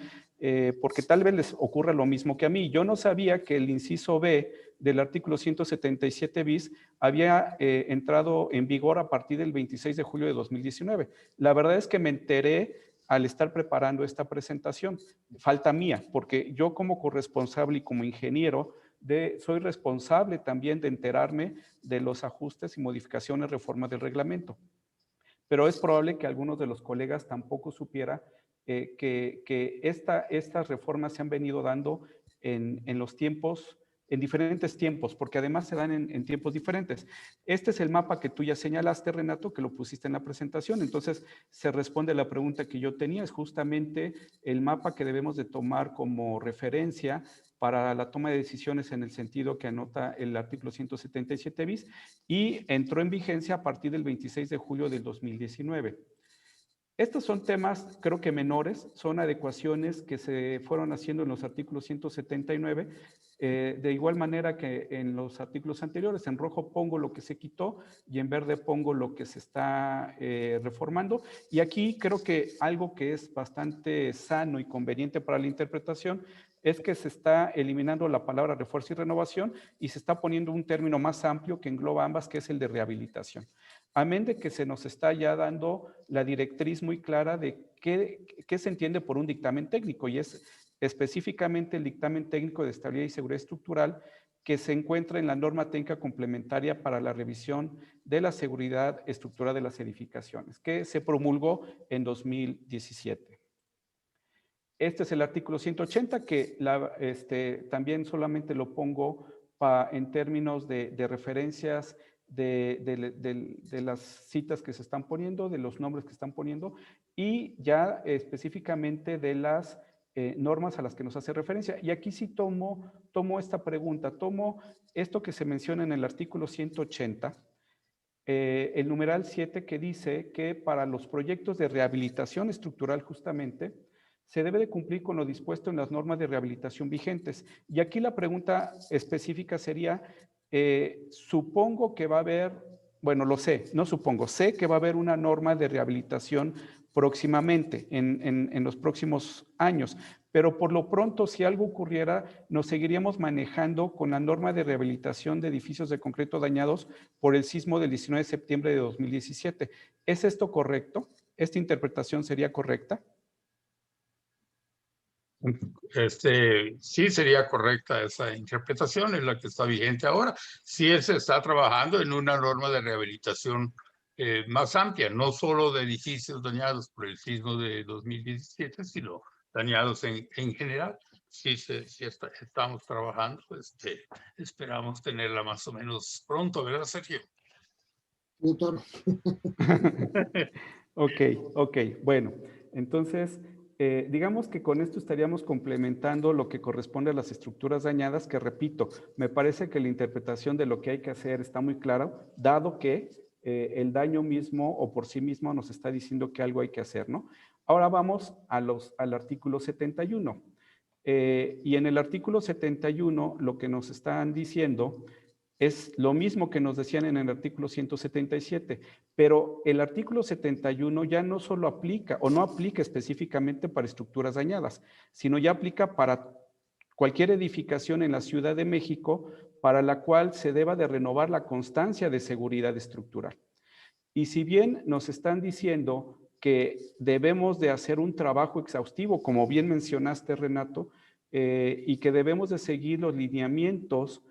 [SPEAKER 4] porque tal vez les ocurra lo mismo que a mí. Yo no sabía que el inciso B del artículo 177 bis había entrado en vigor a partir del 26 de julio de 2019. La verdad es que me enteré al estar preparando esta presentación. Falta mía, porque yo como corresponsable y como ingeniero soy responsable también de enterarme de los ajustes y modificaciones, reformas del reglamento. Pero es probable que algunos de los colegas tampoco supiera que estas reformas se han venido dando en los tiempos, en diferentes tiempos, porque además se dan en tiempos diferentes. Este es el mapa que tú ya señalaste, Renato, que lo pusiste en la presentación. Entonces, se responde a la pregunta que yo tenía. Es justamente el mapa que debemos de tomar como referencia para la toma de decisiones en el sentido que anota el artículo 177 bis y entró en vigencia a partir del 26 de julio del 2019. Estos son temas, creo que menores, son adecuaciones que se fueron haciendo en los artículos 179, de igual manera que en los artículos anteriores. En rojo pongo lo que se quitó y en verde pongo lo que se está reformando. Y aquí creo que algo que es bastante sano y conveniente para la interpretación es que se está eliminando la palabra refuerzo y renovación y se está poniendo un término más amplio que engloba ambas, que es el de rehabilitación. Amén de que se nos está ya dando la directriz muy clara de qué se entiende por un dictamen técnico, y es específicamente el dictamen técnico de estabilidad y seguridad estructural que se encuentra en la norma técnica complementaria para la revisión de la seguridad estructural de las edificaciones, que se promulgó en 2017. Este es el artículo 180, que también solamente lo pongo en términos de referencias de las citas que se están poniendo, de los nombres que están poniendo, y ya específicamente de las normas a las que nos hace referencia. Y aquí sí tomo esta pregunta, tomo esto que se menciona en el artículo 180, el numeral 7, que dice que para los proyectos de rehabilitación estructural justamente se debe de cumplir con lo dispuesto en las normas de rehabilitación vigentes. Y aquí la pregunta específica sería, supongo que va a haber, bueno, lo sé, no supongo, sé que va a haber una norma de rehabilitación próximamente, en los próximos años, pero por lo pronto, si algo ocurriera, nos seguiríamos manejando con la norma de rehabilitación de edificios de concreto dañados por el sismo del 19 de septiembre de 2017. ¿Es esto correcto? ¿Esta interpretación sería correcta?
[SPEAKER 3] Sí, sería correcta esa interpretación, es la que está vigente ahora. Sí, se está trabajando en una norma de rehabilitación más amplia, no solo de edificios dañados por el sismo de 2017, sino dañados en general. Sí, estamos trabajando, esperamos tenerla más o menos pronto, ¿verdad, Sergio?
[SPEAKER 6] Doctor.
[SPEAKER 4] Ok, bueno, entonces, digamos que con esto estaríamos complementando lo que corresponde a las estructuras dañadas, que repito, me parece que la interpretación de lo que hay que hacer está muy clara, dado que el daño mismo o por sí mismo nos está diciendo que algo hay que hacer, ¿no? Ahora vamos al artículo 71. Y en el artículo 71 lo que nos están diciendo es lo mismo que nos decían en el artículo 177, pero el artículo 71 ya no solo aplica o no aplica específicamente para estructuras dañadas, sino ya aplica para cualquier edificación en la Ciudad de México para la cual se deba de renovar la constancia de seguridad estructural. Y si bien nos están diciendo que debemos de hacer un trabajo exhaustivo, como bien mencionaste, Renato, y que debemos de seguir los lineamientos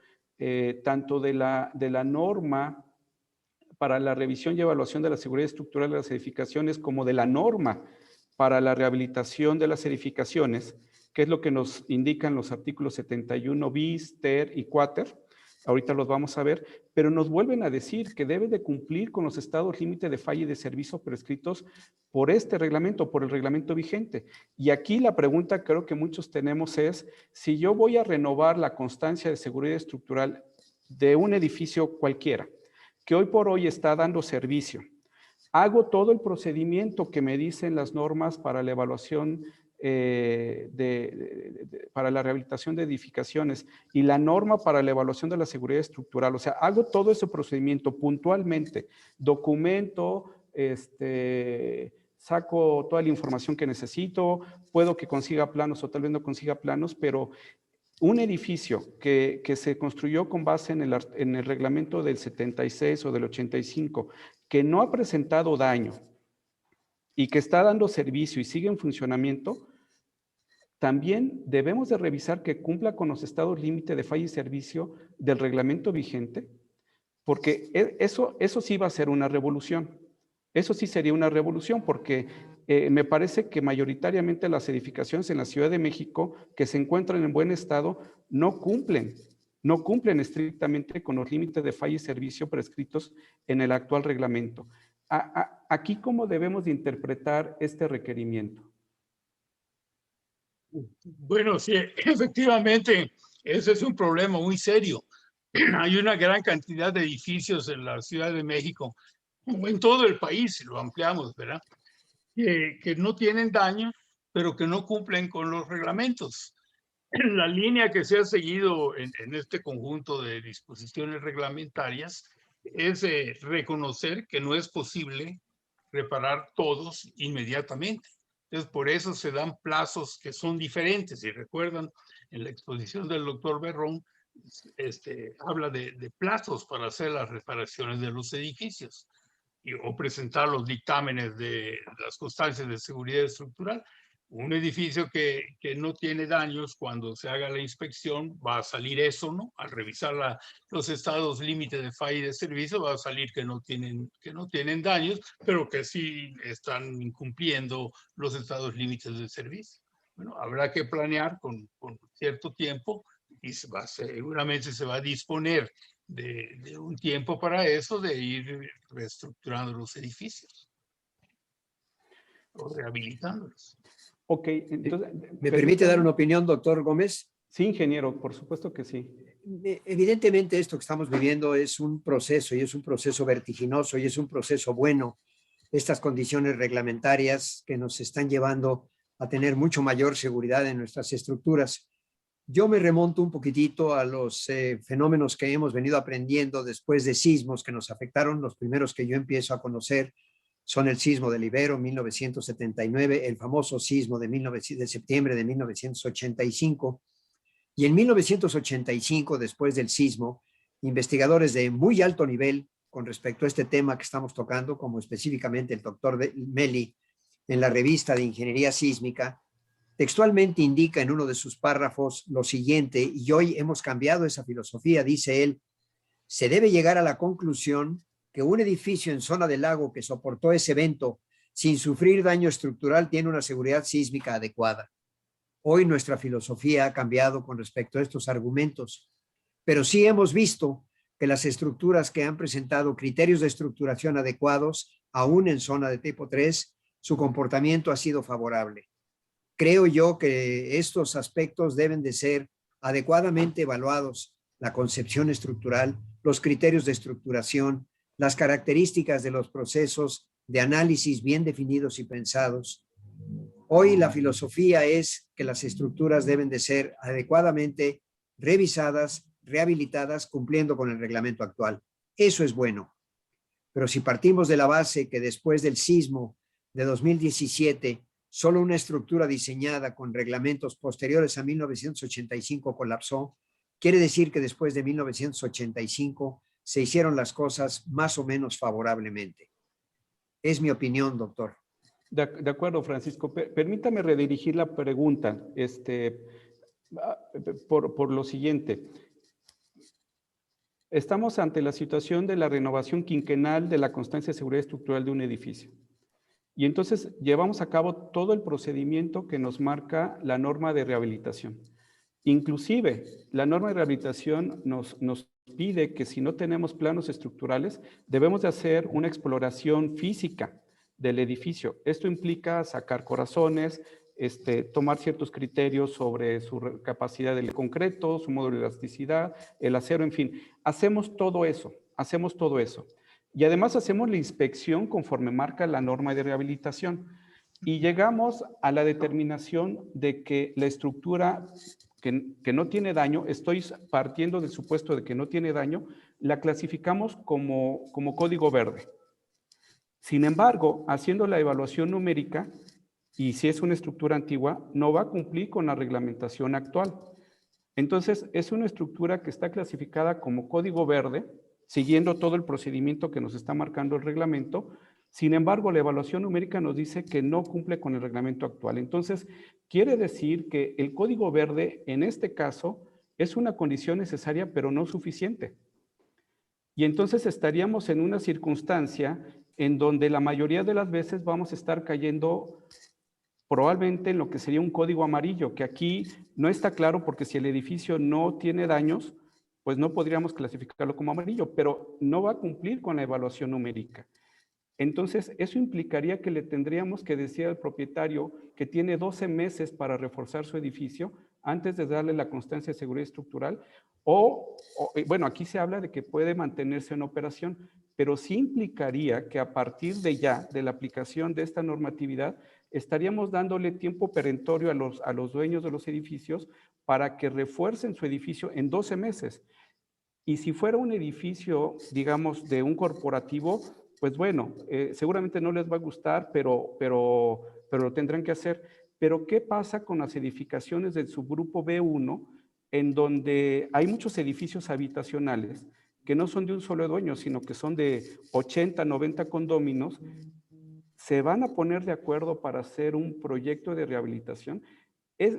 [SPEAKER 4] tanto de la norma para la revisión y evaluación de la seguridad estructural de las edificaciones como de la norma para la rehabilitación de las edificaciones, que es lo que nos indican los artículos 71 bis, ter y quater. Ahorita los vamos a ver, pero nos vuelven a decir que debe de cumplir con los estados límite de falla y de servicio prescritos por este reglamento, por el reglamento vigente. Y aquí la pregunta creo que muchos tenemos es, si yo voy a renovar la constancia de seguridad estructural de un edificio cualquiera, que hoy por hoy está dando servicio, hago todo el procedimiento que me dicen las normas para la evaluación para la rehabilitación de edificaciones y la norma para la evaluación de la seguridad estructural. O sea, hago todo ese procedimiento puntualmente, documento, saco toda la información que necesito, puedo que consiga planos o tal vez no consiga planos, pero un edificio que se construyó con base en el reglamento del 76 o del 85, que no ha presentado daño y que está dando servicio y sigue en funcionamiento, también debemos de revisar que cumpla con los estados límite de falla y servicio del reglamento vigente, porque eso sí va a ser una revolución. Eso sí sería una revolución, porque me parece que mayoritariamente las edificaciones en la Ciudad de México que se encuentran en buen estado no cumplen estrictamente con los límites de falla y servicio prescritos en el actual reglamento. Aquí, ¿cómo debemos de interpretar este requerimiento?
[SPEAKER 3] Bueno, sí, efectivamente, ese es un problema muy serio. Hay una gran cantidad de edificios en la Ciudad de México, como en todo el país, si lo ampliamos, ¿verdad? Que no tienen daño, pero que no cumplen con los reglamentos. La línea que se ha seguido en este conjunto de disposiciones reglamentarias es reconocer que no es posible reparar todos inmediatamente. Entonces, por eso se dan plazos que son diferentes. Si recuerdan, en la exposición del doctor Berrón, habla de plazos para hacer las reparaciones de los edificios o presentar los dictámenes de las constancias de seguridad estructural. Un edificio que no tiene daños, cuando se haga la inspección, va a salir eso, ¿no? Al revisar los estados límite de falla y de servicio, va a salir que no tienen daños, pero que sí están incumpliendo los estados límites de servicio. Bueno, habrá que planear con cierto tiempo y seguramente se va a disponer de un tiempo para eso, de ir reestructurando los edificios o rehabilitándolos.
[SPEAKER 4] Ok, entonces...
[SPEAKER 5] ¿Me permite dar una opinión, doctor Gómez?
[SPEAKER 4] Sí, ingeniero, por supuesto que sí.
[SPEAKER 5] Evidentemente esto que estamos viviendo es un proceso y es un proceso vertiginoso y es un proceso bueno. Estas condiciones reglamentarias que nos están llevando a tener mucho mayor seguridad en nuestras estructuras. Yo me remonto un poquitito a los fenómenos que hemos venido aprendiendo después de sismos que nos afectaron. Los primeros que yo empiezo a conocer son el sismo del Ibero, 1979, el famoso sismo de septiembre de 1985. Y en 1985, después del sismo, investigadores de muy alto nivel con respecto a este tema que estamos tocando, como específicamente el doctor Meli, en la revista de Ingeniería Sísmica, Textualmente indica en uno de sus párrafos lo siguiente, y hoy hemos cambiado esa filosofía, dice él: se debe llegar a la conclusión que un edificio en zona del lago que soportó ese evento sin sufrir daño estructural tiene una seguridad sísmica adecuada. Hoy nuestra filosofía ha cambiado con respecto a estos argumentos, pero sí hemos visto que las estructuras que han presentado criterios de estructuración adecuados, aún en zona de tipo 3, su comportamiento ha sido favorable. Creo yo que estos aspectos deben de ser adecuadamente evaluados: la concepción estructural, los criterios de estructuración, las características de los procesos de análisis bien definidos y pensados. Hoy la filosofía es que las estructuras deben de ser adecuadamente revisadas, rehabilitadas, cumpliendo con el reglamento actual. Eso es bueno. Pero si partimos de la base que después del sismo de 2017, solo una estructura diseñada con reglamentos posteriores a 1985 colapsó, quiere decir que después de 1985 se hicieron las cosas más o menos favorablemente. Es mi opinión, doctor.
[SPEAKER 4] De acuerdo, Francisco. Permítame redirigir la pregunta por lo siguiente. Estamos ante la situación de la renovación quinquenal de la constancia de seguridad estructural de un edificio. Y entonces llevamos a cabo todo el procedimiento que nos marca la norma de rehabilitación. Inclusive, la norma de rehabilitación nos pide que si no tenemos planos estructurales, debemos de hacer una exploración física del edificio. Esto implica sacar corazones, tomar ciertos criterios sobre su capacidad del concreto, su módulo de elasticidad, el acero, en fin. Hacemos todo eso. Y además hacemos la inspección conforme marca la norma de rehabilitación. Y llegamos a la determinación de que la estructura que no tiene daño, estoy partiendo del supuesto de que no tiene daño, la clasificamos como código verde. Sin embargo, haciendo la evaluación numérica, y si es una estructura antigua, no va a cumplir con la reglamentación actual. Entonces, es una estructura que está clasificada como código verde, siguiendo todo el procedimiento que nos está marcando el reglamento. Sin embargo, la evaluación numérica nos dice que no cumple con el reglamento actual. Entonces, quiere decir que el código verde, en este caso, es una condición necesaria, pero no suficiente. Y entonces estaríamos en una circunstancia en donde la mayoría de las veces vamos a estar cayendo probablemente en lo que sería un código amarillo, que aquí no está claro porque si el edificio no tiene daños, pues no podríamos clasificarlo como amarillo, pero no va a cumplir con la evaluación numérica. Entonces, eso implicaría que le tendríamos que decir al propietario que tiene 12 meses para reforzar su edificio antes de darle la constancia de seguridad estructural, bueno, aquí se habla de que puede mantenerse en operación, pero sí implicaría que a partir de ya, de la aplicación de esta normatividad, estaríamos dándole tiempo perentorio a los dueños de los edificios para que refuercen su edificio en 12 meses. Y si fuera un edificio, digamos, de un corporativo, pues bueno, seguramente no les va a gustar, pero lo tendrán que hacer. Pero ¿qué pasa con las edificaciones del subgrupo B1, en donde hay muchos edificios habitacionales que no son de un solo dueño, sino que son de 80, 90 condóminos? ¿Se van a poner de acuerdo para hacer un proyecto de rehabilitación?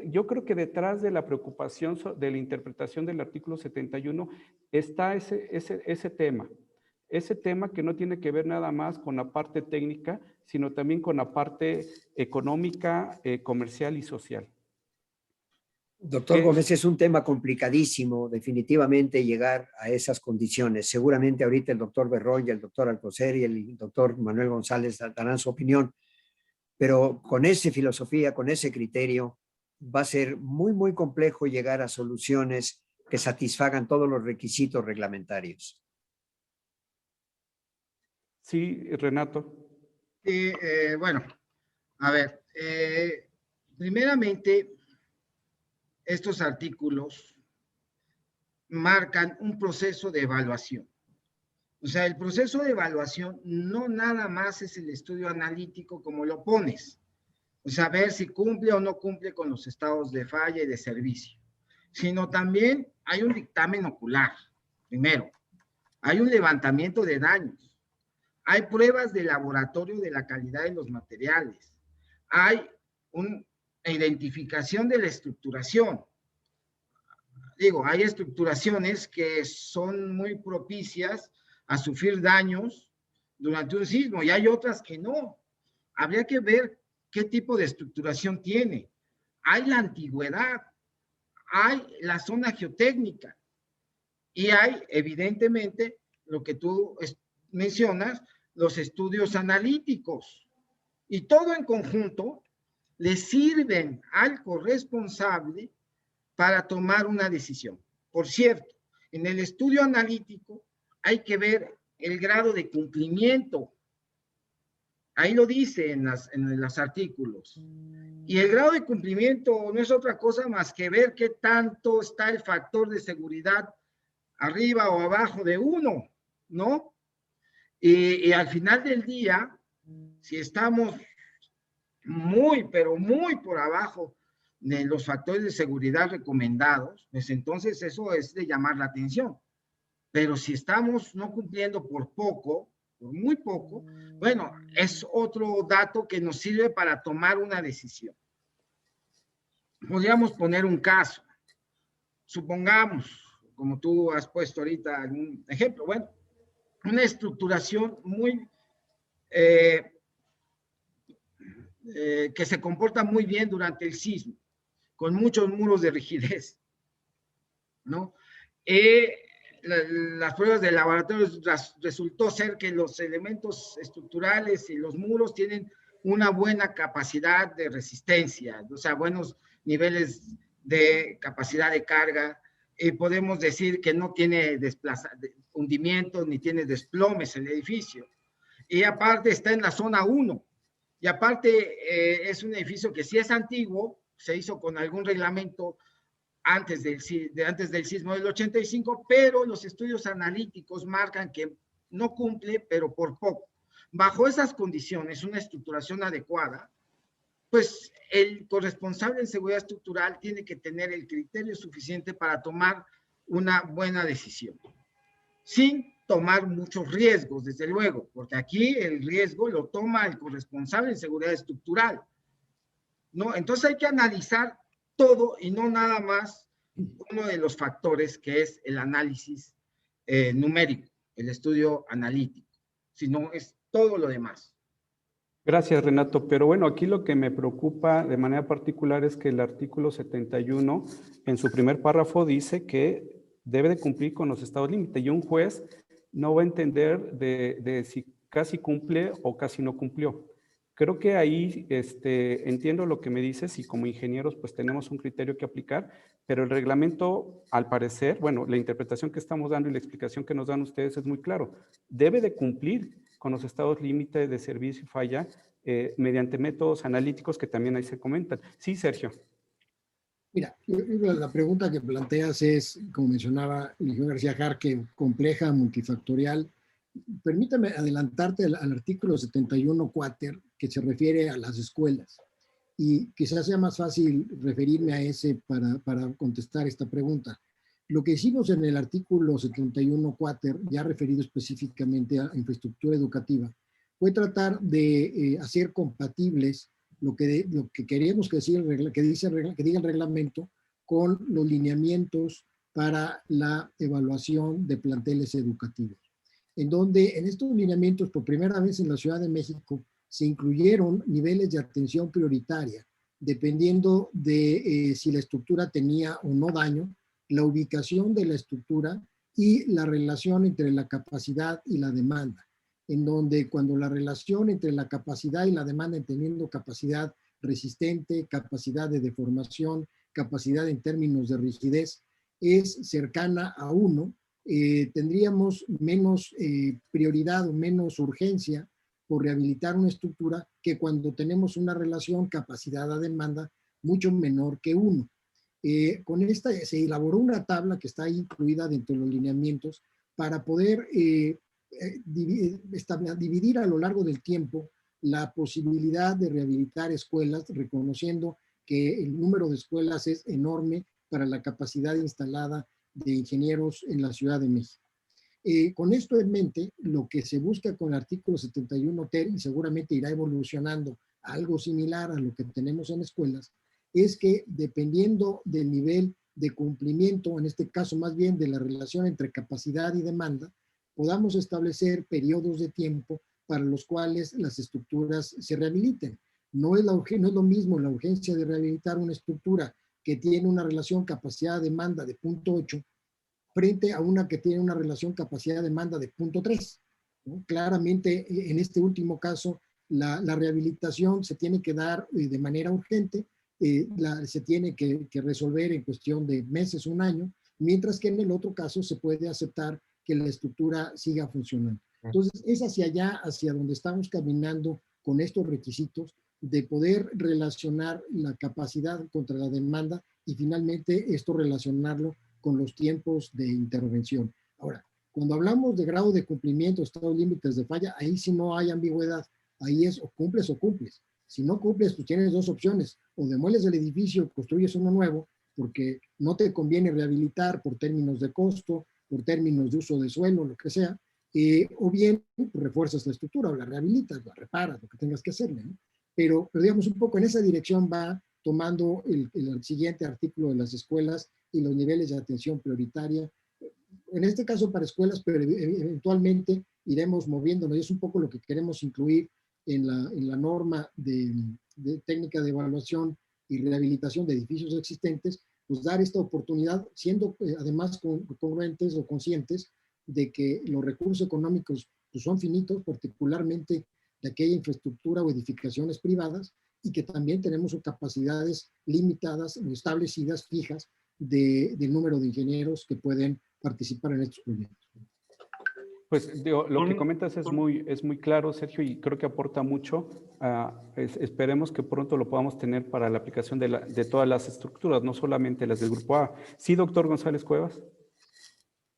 [SPEAKER 4] Yo creo que detrás de la preocupación de la interpretación del artículo 71 está ese tema que no tiene que ver nada más con la parte técnica, sino también con la parte económica, comercial y social.
[SPEAKER 5] Doctor Gómez, es un tema complicadísimo, definitivamente, llegar a esas condiciones. Seguramente ahorita el doctor Berroy, el doctor Alcocer y el doctor Manuel González darán su opinión, pero con esa filosofía, con ese criterio, va a ser muy, muy complejo llegar a soluciones que satisfagan todos los requisitos reglamentarios.
[SPEAKER 4] Sí, Renato.
[SPEAKER 2] Bueno, a ver, primeramente, estos artículos marcan un proceso de evaluación. O sea, el proceso de evaluación no nada más es el estudio analítico como lo pones. O sea, ver si cumple o no cumple con los estados de falla y de servicio, sino también hay un dictamen ocular, primero. Hay un levantamiento de daños. Hay pruebas de laboratorio de la calidad de los materiales. Hay un e identificación de la estructuración. Digo, hay estructuraciones que son muy propicias a sufrir daños durante un sismo y hay otras que no. Habría que ver qué tipo de estructuración tiene. Hay la antigüedad, hay la zona geotécnica y hay, evidentemente, lo que tú mencionas, los estudios analíticos. Y todo en conjunto le sirven al corresponsable para tomar una decisión. Por cierto, en el estudio analítico hay que ver el grado de cumplimiento. Ahí lo dice en los artículos. Y el grado de cumplimiento no es otra cosa más que ver qué tanto está el factor de seguridad arriba o abajo de 1, ¿no? Y al final del día, si estamos muy, pero muy por abajo de los factores de seguridad recomendados, pues entonces eso es de llamar la atención. Pero si estamos no cumpliendo por poco, por muy poco, bueno, es otro dato que nos sirve para tomar una decisión. Podríamos poner un caso. Supongamos, como tú has puesto ahorita algún ejemplo, bueno, una estructuración muy que se comporta muy bien durante el sismo, con muchos muros de rigidez, ¿no? Las pruebas de laboratorio resultó ser que los elementos estructurales y los muros tienen una buena capacidad de resistencia, o sea, buenos niveles de capacidad de carga, y podemos decir que no tiene hundimientos ni tiene desplomes el edificio. Y aparte está en la zona 1, y aparte es un edificio que sí es antiguo, se hizo con algún reglamento antes del sismo del 85, pero los estudios analíticos marcan que no cumple, pero por poco. Bajo esas condiciones, una estructuración adecuada, pues el corresponsable en seguridad estructural tiene que tener el criterio suficiente para tomar una buena decisión, sin tomar muchos riesgos, desde luego, porque aquí el riesgo lo toma el corresponsable en seguridad estructural, ¿no? Entonces hay que analizar todo y no nada más uno de los factores que es el análisis numérico, el estudio analítico, sino es todo lo demás.
[SPEAKER 4] Gracias, Renato. Pero bueno, aquí lo que me preocupa de manera particular es que el artículo 71, en su primer párrafo, dice que debe de cumplir con los estados límite y un juez no va a entender de si casi cumple o casi no cumplió. Creo que ahí entiendo lo que me dices y como ingenieros pues tenemos un criterio que aplicar, pero el reglamento, al parecer, bueno, la interpretación que estamos dando y la explicación que nos dan ustedes es muy claro. Debe de cumplir con los estados límite de servicio y falla mediante métodos analíticos que también ahí se comentan. Sí, Sergio.
[SPEAKER 6] Mira, la pregunta que planteas es, como mencionaba el ingeniero García Jarque, compleja, multifactorial. Permítame adelantarte al artículo 71 quater, que se refiere a las escuelas. Y quizás sea más fácil referirme a ese para contestar esta pregunta. Lo que hicimos en el artículo 71 quater, ya referido específicamente a infraestructura educativa, fue tratar de hacer compatibles lo que queríamos que diga el reglamento con los lineamientos para la evaluación de planteles educativos, en donde en estos lineamientos por primera vez en la Ciudad de México se incluyeron niveles de atención prioritaria, dependiendo de si la estructura tenía o no daño, la ubicación de la estructura y la relación entre la capacidad y la demanda, en donde cuando la relación entre la capacidad y la demanda, entendiendo capacidad resistente, capacidad de deformación, capacidad en términos de rigidez, es cercana a 1, tendríamos menos prioridad o menos urgencia por rehabilitar una estructura que cuando tenemos una relación capacidad a demanda mucho menor que 1. Con esta se elaboró una tabla que está incluida dentro de los lineamientos para poder dividir a lo largo del tiempo la posibilidad de rehabilitar escuelas, reconociendo que el número de escuelas es enorme para la capacidad instalada de ingenieros en la Ciudad de México. Con esto en mente, lo que se busca con el artículo 71 ter, y seguramente irá evolucionando a algo similar a lo que tenemos en escuelas, es que dependiendo del nivel de cumplimiento, en este caso más bien de la relación entre capacidad y demanda, podamos establecer periodos de tiempo para los cuales las estructuras se rehabiliten. No es lo mismo la urgencia de rehabilitar una estructura que tiene una relación capacidad-demanda de 0.8 frente a una que tiene una relación capacidad-demanda de 0.3. ¿no? Claramente, en este último caso, la rehabilitación se tiene que dar de manera urgente, se tiene que resolver en cuestión de meses, un año, mientras que en el otro caso se puede aceptar que la estructura siga funcionando. Entonces, es hacia allá, hacia donde estamos caminando con estos requisitos de poder relacionar la capacidad contra la demanda y finalmente esto relacionarlo con los tiempos de intervención. Ahora, cuando hablamos de grado de cumplimiento, estados límites de falla, ahí sí no hay ambigüedad. Ahí es o cumples o cumples. Si no cumples, pues tienes dos opciones. O demueles el edificio, construyes uno nuevo, porque no te conviene rehabilitar por términos de costo, por términos de uso de suelo, lo que sea, o bien pues, refuerzas la estructura o la rehabilitas, la reparas, lo que tengas que hacerle, ¿no? Pero digamos un poco en esa dirección va tomando el siguiente artículo de las escuelas y los niveles de atención prioritaria. En este caso para escuelas, pero eventualmente iremos moviéndonos y es un poco lo que queremos incluir en la norma de técnica de evaluación y rehabilitación de edificios existentes, pues dar esta oportunidad, siendo además congruentes o conscientes de que los recursos económicos pues, son finitos, particularmente de aquella infraestructura o edificaciones privadas, y que también tenemos capacidades limitadas o establecidas, fijas, del número de ingenieros que pueden participar en estos proyectos.
[SPEAKER 4] Pues digo, lo que comentas es muy claro, Sergio, y creo que aporta mucho. Esperemos que pronto lo podamos tener para la aplicación de todas las estructuras, no solamente las del Grupo A. ¿Sí, doctor González Cuevas?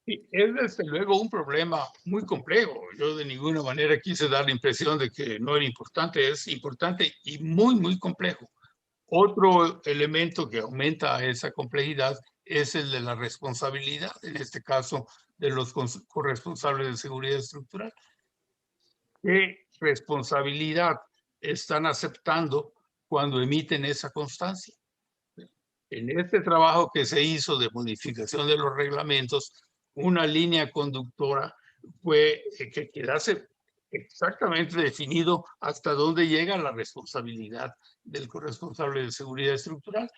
[SPEAKER 3] Sí, es desde luego un problema muy complejo. Yo de ninguna manera quise dar la impresión de que no era importante. Es importante y muy complejo. Otro elemento que aumenta esa complejidad es el de la responsabilidad, en este caso de los corresponsables de seguridad estructural. ¿Qué responsabilidad están aceptando cuando emiten esa constancia? En este trabajo que se hizo de modificación de los reglamentos, una línea conductora fue que quedase exactamente definido hasta dónde llega la responsabilidad del corresponsable de seguridad estructural.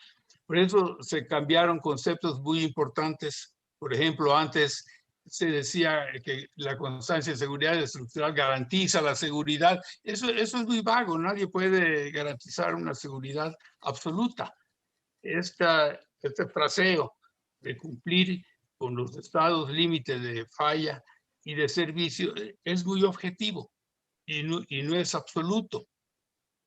[SPEAKER 3] Por eso se cambiaron conceptos muy importantes. Por ejemplo, antes se decía que la constancia de seguridad estructural garantiza la seguridad. Eso es muy vago. Nadie puede garantizar una seguridad absoluta. Este fraseo de cumplir con los estados límites de falla y de servicio es muy objetivo y no es absoluto.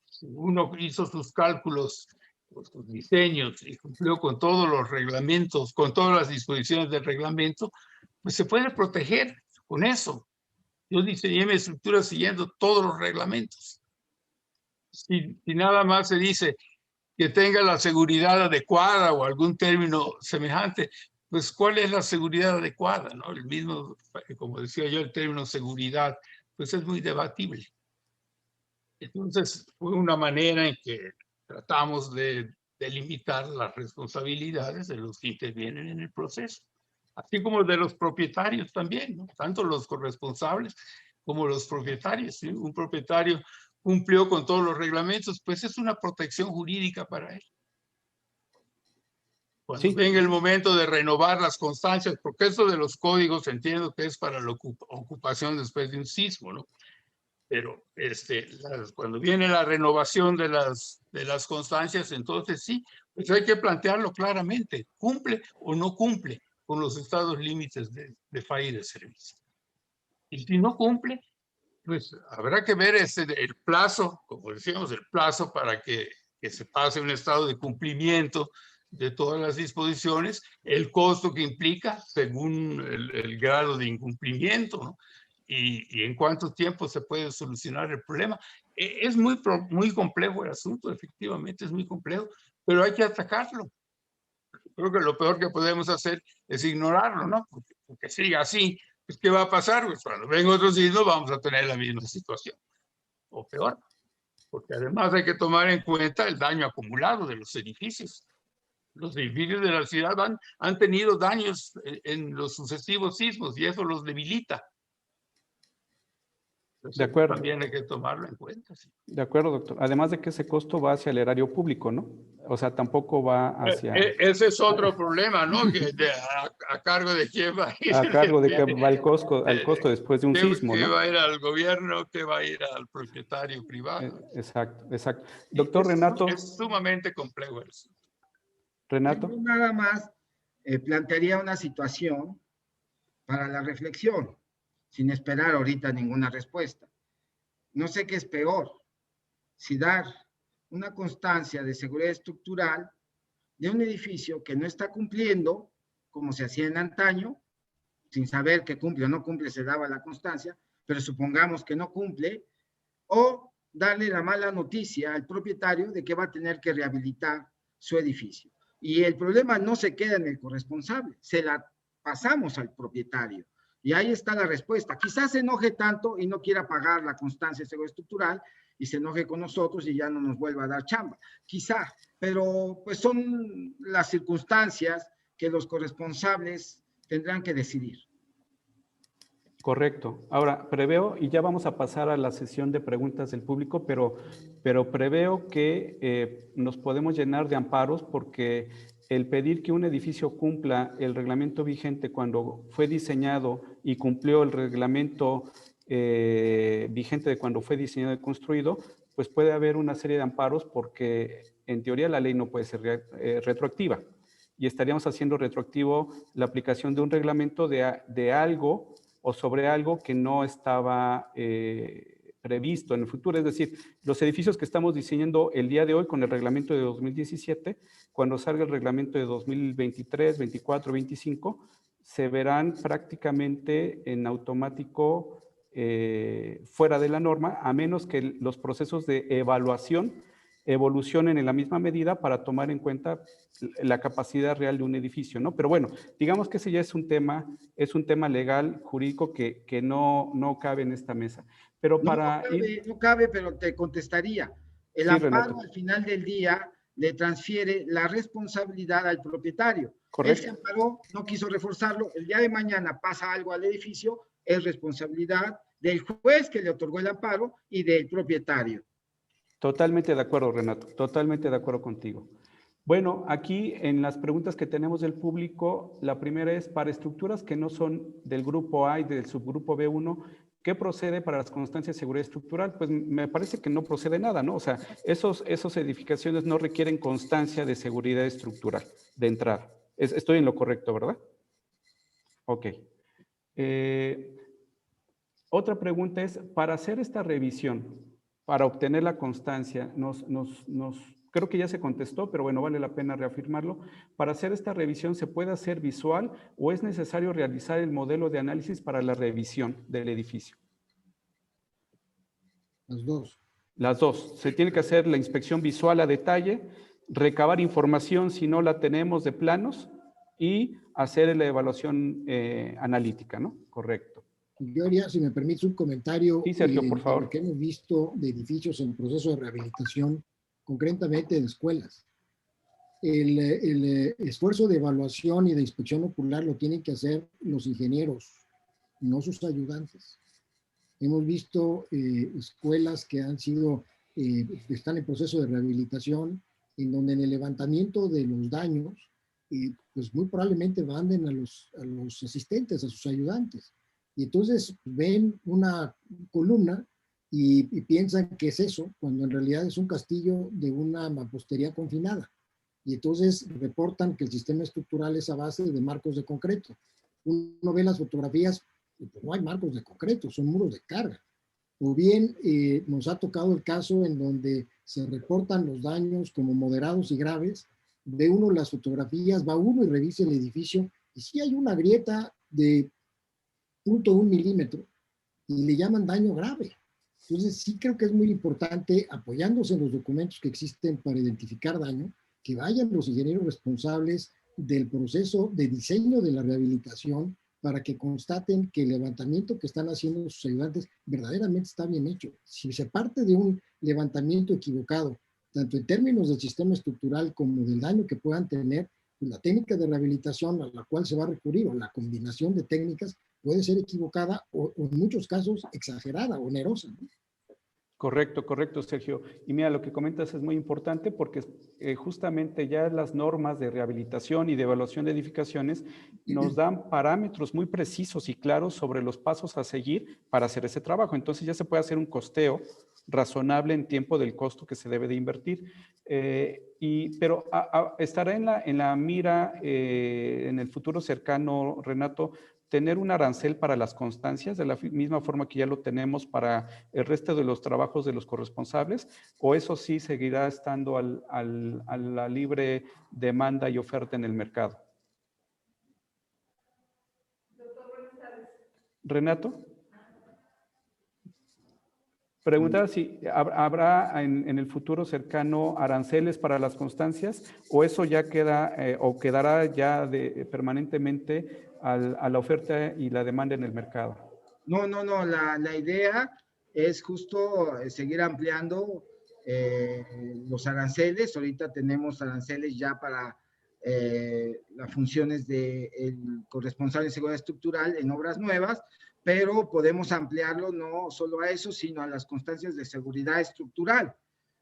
[SPEAKER 3] Si uno hizo sus cálculos, sus diseños y cumplió con todos los reglamentos, con todas las disposiciones del reglamento, pues se puede proteger con eso. Yo diseñé mi estructura siguiendo todos los reglamentos. Si nada más se dice que tenga la seguridad adecuada o algún término semejante, pues ¿cuál es la seguridad adecuada? ¿No? El mismo, como decía yo, el término seguridad, pues es muy debatible. Entonces, fue una manera en que tratamos de delimitar las responsabilidades de los que intervienen en el proceso, así como de los propietarios también, ¿no? Tanto los corresponsables como los propietarios. ¿Sí? Un propietario cumplió con todos los reglamentos, pues es una protección jurídica para él. Cuando venga el momento de renovar las constancias, porque eso de los códigos entiendo que es para la ocupación después de un sismo, ¿no? Pero cuando viene la renovación de las constancias, entonces sí, pues hay que plantearlo claramente, ¿cumple o no cumple con los estados límites de falla y de servicio? Y si no cumple, pues habrá que ver el plazo, como decíamos, el plazo para que se pase un estado de cumplimiento de todas las disposiciones, el costo que implica según el grado de incumplimiento, ¿no? Y en cuánto tiempo se puede solucionar el problema. Es muy complejo el asunto, efectivamente es muy complejo, pero hay que atacarlo. Creo que lo peor que podemos hacer es ignorarlo, ¿no? Porque siga así, pues ¿qué va a pasar? Pues cuando venga otro sismo vamos a tener la misma situación, o peor. porque además hay que tomar en cuenta el daño acumulado de los edificios. Los edificios de la ciudad han tenido daños en los sucesivos sismos y eso los debilita. Entonces,
[SPEAKER 4] De acuerdo.
[SPEAKER 3] también hay que tomarlo en cuenta. Sí.
[SPEAKER 4] De acuerdo, doctor. Además de que ese costo va hacia el erario público, ¿no? O sea, tampoco va hacia...
[SPEAKER 3] Ese es otro problema, ¿no? Que a cargo de quién va a ir.
[SPEAKER 4] A cargo de que va el costo, al costo después de un sismo,
[SPEAKER 3] ¿Qué
[SPEAKER 4] ¿no?
[SPEAKER 3] va a ir al gobierno? ¿Qué va a ir al propietario privado?
[SPEAKER 4] Exacto, exacto. Doctor Renato.
[SPEAKER 3] Es sumamente complejo eso.
[SPEAKER 4] Renato.
[SPEAKER 2] Yo nada más plantearía una situación para la reflexión, sin esperar ahorita ninguna respuesta. No sé qué es peor, si dar una constancia de seguridad estructural de un edificio que no está cumpliendo, como se hacía en antaño, sin saber que cumple o no cumple, se daba la constancia, pero supongamos que no cumple, o darle la mala noticia al propietario de que va a tener que rehabilitar su edificio. Y el problema no se queda en el corresponsable, se la pasamos al propietario. Y ahí está la respuesta. Quizás se enoje tanto y no quiera pagar la constancia de seguridad estructural y se enoje con nosotros y ya no nos vuelva a dar chamba. Quizá, pero pues son las circunstancias que los corresponsables tendrán que decidir.
[SPEAKER 4] Correcto. Ahora, preveo, y ya vamos a pasar a la sesión de preguntas del público, pero preveo que nos podemos llenar de amparos porque el pedir que un edificio cumpla el reglamento vigente cuando fue diseñado y cumplió el reglamento vigente de cuando fue diseñado y construido, pues puede haber una serie de amparos porque en teoría la ley no puede ser retroactiva y estaríamos haciendo retroactivo la aplicación de un reglamento de algo o sobre algo que no estaba previsto en el futuro. Es decir, los edificios que estamos diseñando el día de hoy con el reglamento de 2017, cuando salga el reglamento de 2023, 24, 25, se verán prácticamente en automático fuera de la norma, a menos que los procesos de evaluación evolucionen en la misma medida para tomar en cuenta la capacidad real de un edificio, ¿no? Pero bueno, digamos que ese ya es un tema legal, jurídico que no cabe en esta mesa. Pero
[SPEAKER 2] no cabe, pero te contestaría. El
[SPEAKER 4] sí,
[SPEAKER 2] amparo
[SPEAKER 4] Renato.
[SPEAKER 2] al final del día le transfiere la responsabilidad al propietario.
[SPEAKER 4] Correcto.
[SPEAKER 2] Él se amparó, no quiso reforzarlo, el día de mañana pasa algo al edificio, es responsabilidad del juez que le otorgó el amparo y del propietario.
[SPEAKER 4] Totalmente de acuerdo, Renato, totalmente de acuerdo contigo. Bueno, aquí en las preguntas que tenemos del público, la primera es, para estructuras que no son del grupo A y del subgrupo B1, ¿qué procede para las constancias de seguridad estructural? Pues me parece que no procede nada, ¿no? O sea, esos edificaciones no requieren constancia de seguridad estructural de entrada. Estoy en lo correcto, ¿verdad? Ok. Otra pregunta es, para hacer esta revisión, para obtener la constancia, creo que ya se contestó, pero bueno, vale la pena reafirmarlo. Para hacer esta revisión, ¿se puede hacer visual o es necesario realizar el modelo de análisis para la revisión del edificio?
[SPEAKER 6] Las dos.
[SPEAKER 4] Las dos. Se tiene que hacer la inspección visual a detalle, recabar información si no la tenemos de planos y hacer la evaluación analítica, ¿no? Correcto.
[SPEAKER 6] Yo haría, si me permite, un comentario.
[SPEAKER 4] Sí, Sergio, por favor.
[SPEAKER 6] Lo que hemos visto de edificios en proceso de rehabilitación, concretamente de escuelas. El esfuerzo de evaluación y de inspección ocular lo tienen que hacer los ingenieros, no sus ayudantes. Hemos visto escuelas que están en proceso de rehabilitación, en donde en el levantamiento de los daños, pues muy probablemente manden a los asistentes, a sus ayudantes. Y entonces ven una columna y piensan que es eso, cuando en realidad es un castillo de una mampostería confinada. Y entonces reportan que el sistema estructural es a base de marcos de concreto. Uno ve las fotografías, pues no hay marcos de concreto, son muros de carga. O bien nos ha tocado el caso en donde se reportan los daños como moderados y graves. Ve uno las fotografías, va uno y revisa el edificio y sí hay una grieta de 0.1 milímetro y le llaman daño grave. Entonces sí creo que es muy importante, apoyándose en los documentos que existen para identificar daño, que vayan los ingenieros responsables del proceso de diseño de la rehabilitación para que constaten que el levantamiento que están haciendo sus ayudantes verdaderamente está bien hecho. Si se parte de un levantamiento equivocado, tanto en términos del sistema estructural como del daño que puedan tener, pues la técnica de rehabilitación a la cual se va a recurrir o la combinación de técnicas puede ser equivocada o en muchos casos exagerada, onerosa, ¿no?
[SPEAKER 4] Correcto, correcto, Sergio. Y mira, lo que comentas es muy importante porque justamente ya las normas de rehabilitación y de evaluación de edificaciones nos dan parámetros muy precisos y claros sobre los pasos a seguir para hacer ese trabajo. Entonces ya se puede hacer un costeo razonable en tiempo del costo que se debe de invertir. Pero estará en la mira en el futuro cercano, Renato, tener un arancel para las constancias de la misma forma que ya lo tenemos para el resto de los trabajos de los corresponsables, o eso sí seguirá estando a la libre demanda y oferta en el mercado. Renato. Preguntaba si habrá en el futuro cercano aranceles para las constancias o eso ya queda o quedará ya permanentemente a la oferta y la demanda en el mercado.
[SPEAKER 2] No, la idea es justo seguir ampliando los aranceles. Ahorita tenemos aranceles ya para las funciones del corresponsable en seguridad estructural en obras nuevas, pero podemos ampliarlo no solo a eso, sino a las constancias de seguridad estructural,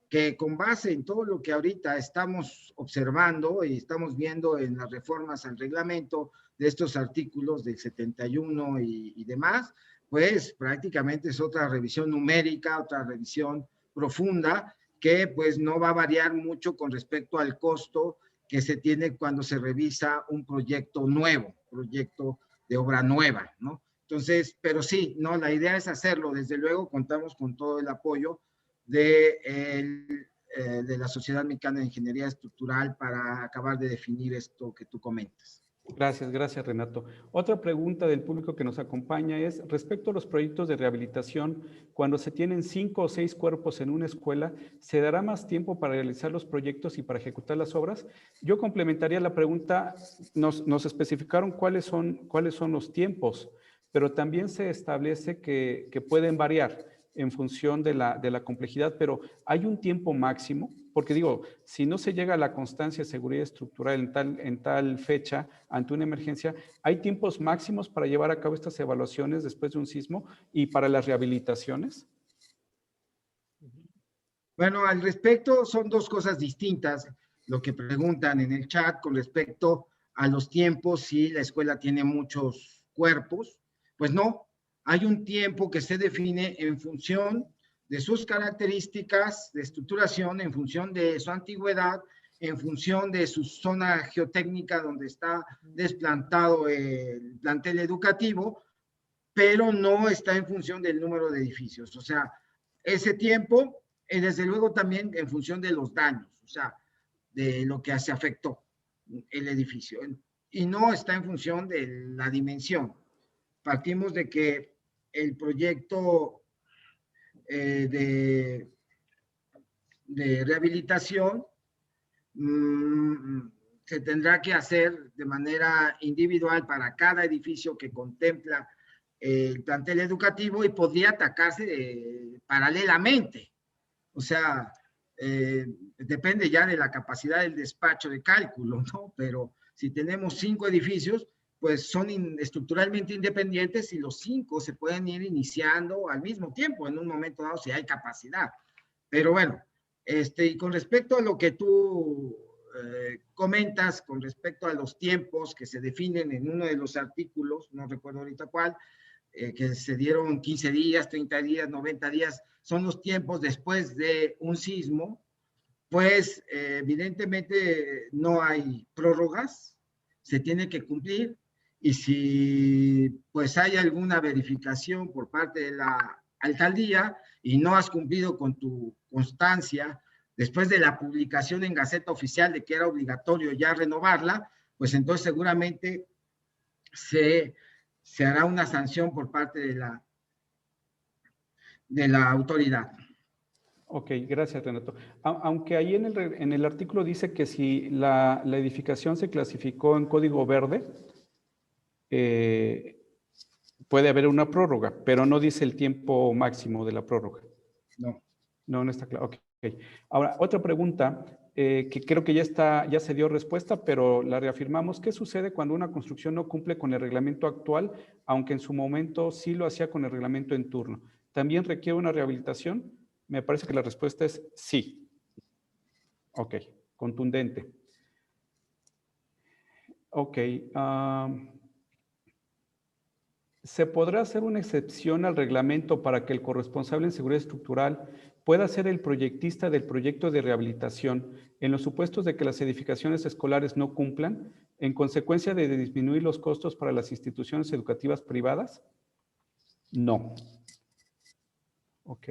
[SPEAKER 2] que con base en todo lo que ahorita estamos observando y estamos viendo en las reformas al reglamento de estos artículos del 71 y demás, pues prácticamente es otra revisión numérica, otra revisión profunda, que pues no va a variar mucho con respecto al costo que se tiene cuando se revisa un proyecto nuevo, proyecto de obra nueva, ¿no? Entonces, pero sí, no, la idea es hacerlo. Desde luego contamos con todo el apoyo de la Sociedad Mexicana de Ingeniería Estructural para acabar de definir esto que tú comentas.
[SPEAKER 4] Gracias, Renato. Otra pregunta del público que nos acompaña es respecto a los proyectos de rehabilitación, cuando se tienen 5 o 6 cuerpos en una escuela, ¿se dará más tiempo para realizar los proyectos y para ejecutar las obras? Yo complementaría la pregunta, nos especificaron cuáles son los tiempos, pero también se establece que pueden variar en función de la complejidad, pero ¿hay un tiempo máximo? Porque digo, si no se llega a la constancia de seguridad estructural en tal fecha ante una emergencia, ¿hay tiempos máximos para llevar a cabo estas evaluaciones después de un sismo y para las rehabilitaciones?
[SPEAKER 2] Bueno, al respecto son dos cosas distintas. Lo que preguntan en el chat con respecto a los tiempos, si la escuela tiene muchos cuerpos, pues no, hay un tiempo que se define en función de sus características de estructuración, en función de su antigüedad, en función de su zona geotécnica donde está desplantado el plantel educativo, pero no está en función del número de edificios. O sea, ese tiempo, desde luego también en función de los daños, o sea, de lo que se afectó el edificio, y no está en función de la dimensión. Partimos de que el proyecto de rehabilitación se tendrá que hacer de manera individual para cada edificio que contempla el plantel educativo y podría atacarse paralelamente. O sea, depende ya de la capacidad del despacho de cálculo, ¿no? Pero si tenemos 5 edificios, pues son estructuralmente independientes y los 5 se pueden ir iniciando al mismo tiempo, en un momento dado, si hay capacidad. Pero bueno, y con respecto a lo que tú comentas, con respecto a los tiempos que se definen en uno de los artículos, no recuerdo ahorita cuál, que se dieron 15 días, 30 días, 90 días, son los tiempos después de un sismo, pues evidentemente no hay prórrogas, se tiene que cumplir, y si pues hay alguna verificación por parte de la alcaldía y no has cumplido con tu constancia después de la publicación en Gaceta Oficial de que era obligatorio ya renovarla, pues entonces seguramente se hará una sanción por parte de la autoridad.
[SPEAKER 4] Ok, gracias, Renato. Aunque ahí en el artículo dice que si la edificación se clasificó en código verde, puede haber una prórroga, pero no dice el tiempo máximo de la prórroga.
[SPEAKER 2] No.
[SPEAKER 4] No está claro. Ok. Ahora, otra pregunta que creo que ya se dio respuesta, pero la reafirmamos. ¿Qué sucede cuando una construcción no cumple con el reglamento actual, aunque en su momento sí lo hacía con el reglamento en turno? ¿También requiere una rehabilitación? Me parece que la respuesta es sí. Ok, contundente. Ok. ¿Se podrá hacer una excepción al reglamento para que el corresponsable en seguridad estructural pueda ser el proyectista del proyecto de rehabilitación en los supuestos de que las edificaciones escolares no cumplan, en consecuencia de disminuir los costos para las instituciones educativas privadas? No. Ok.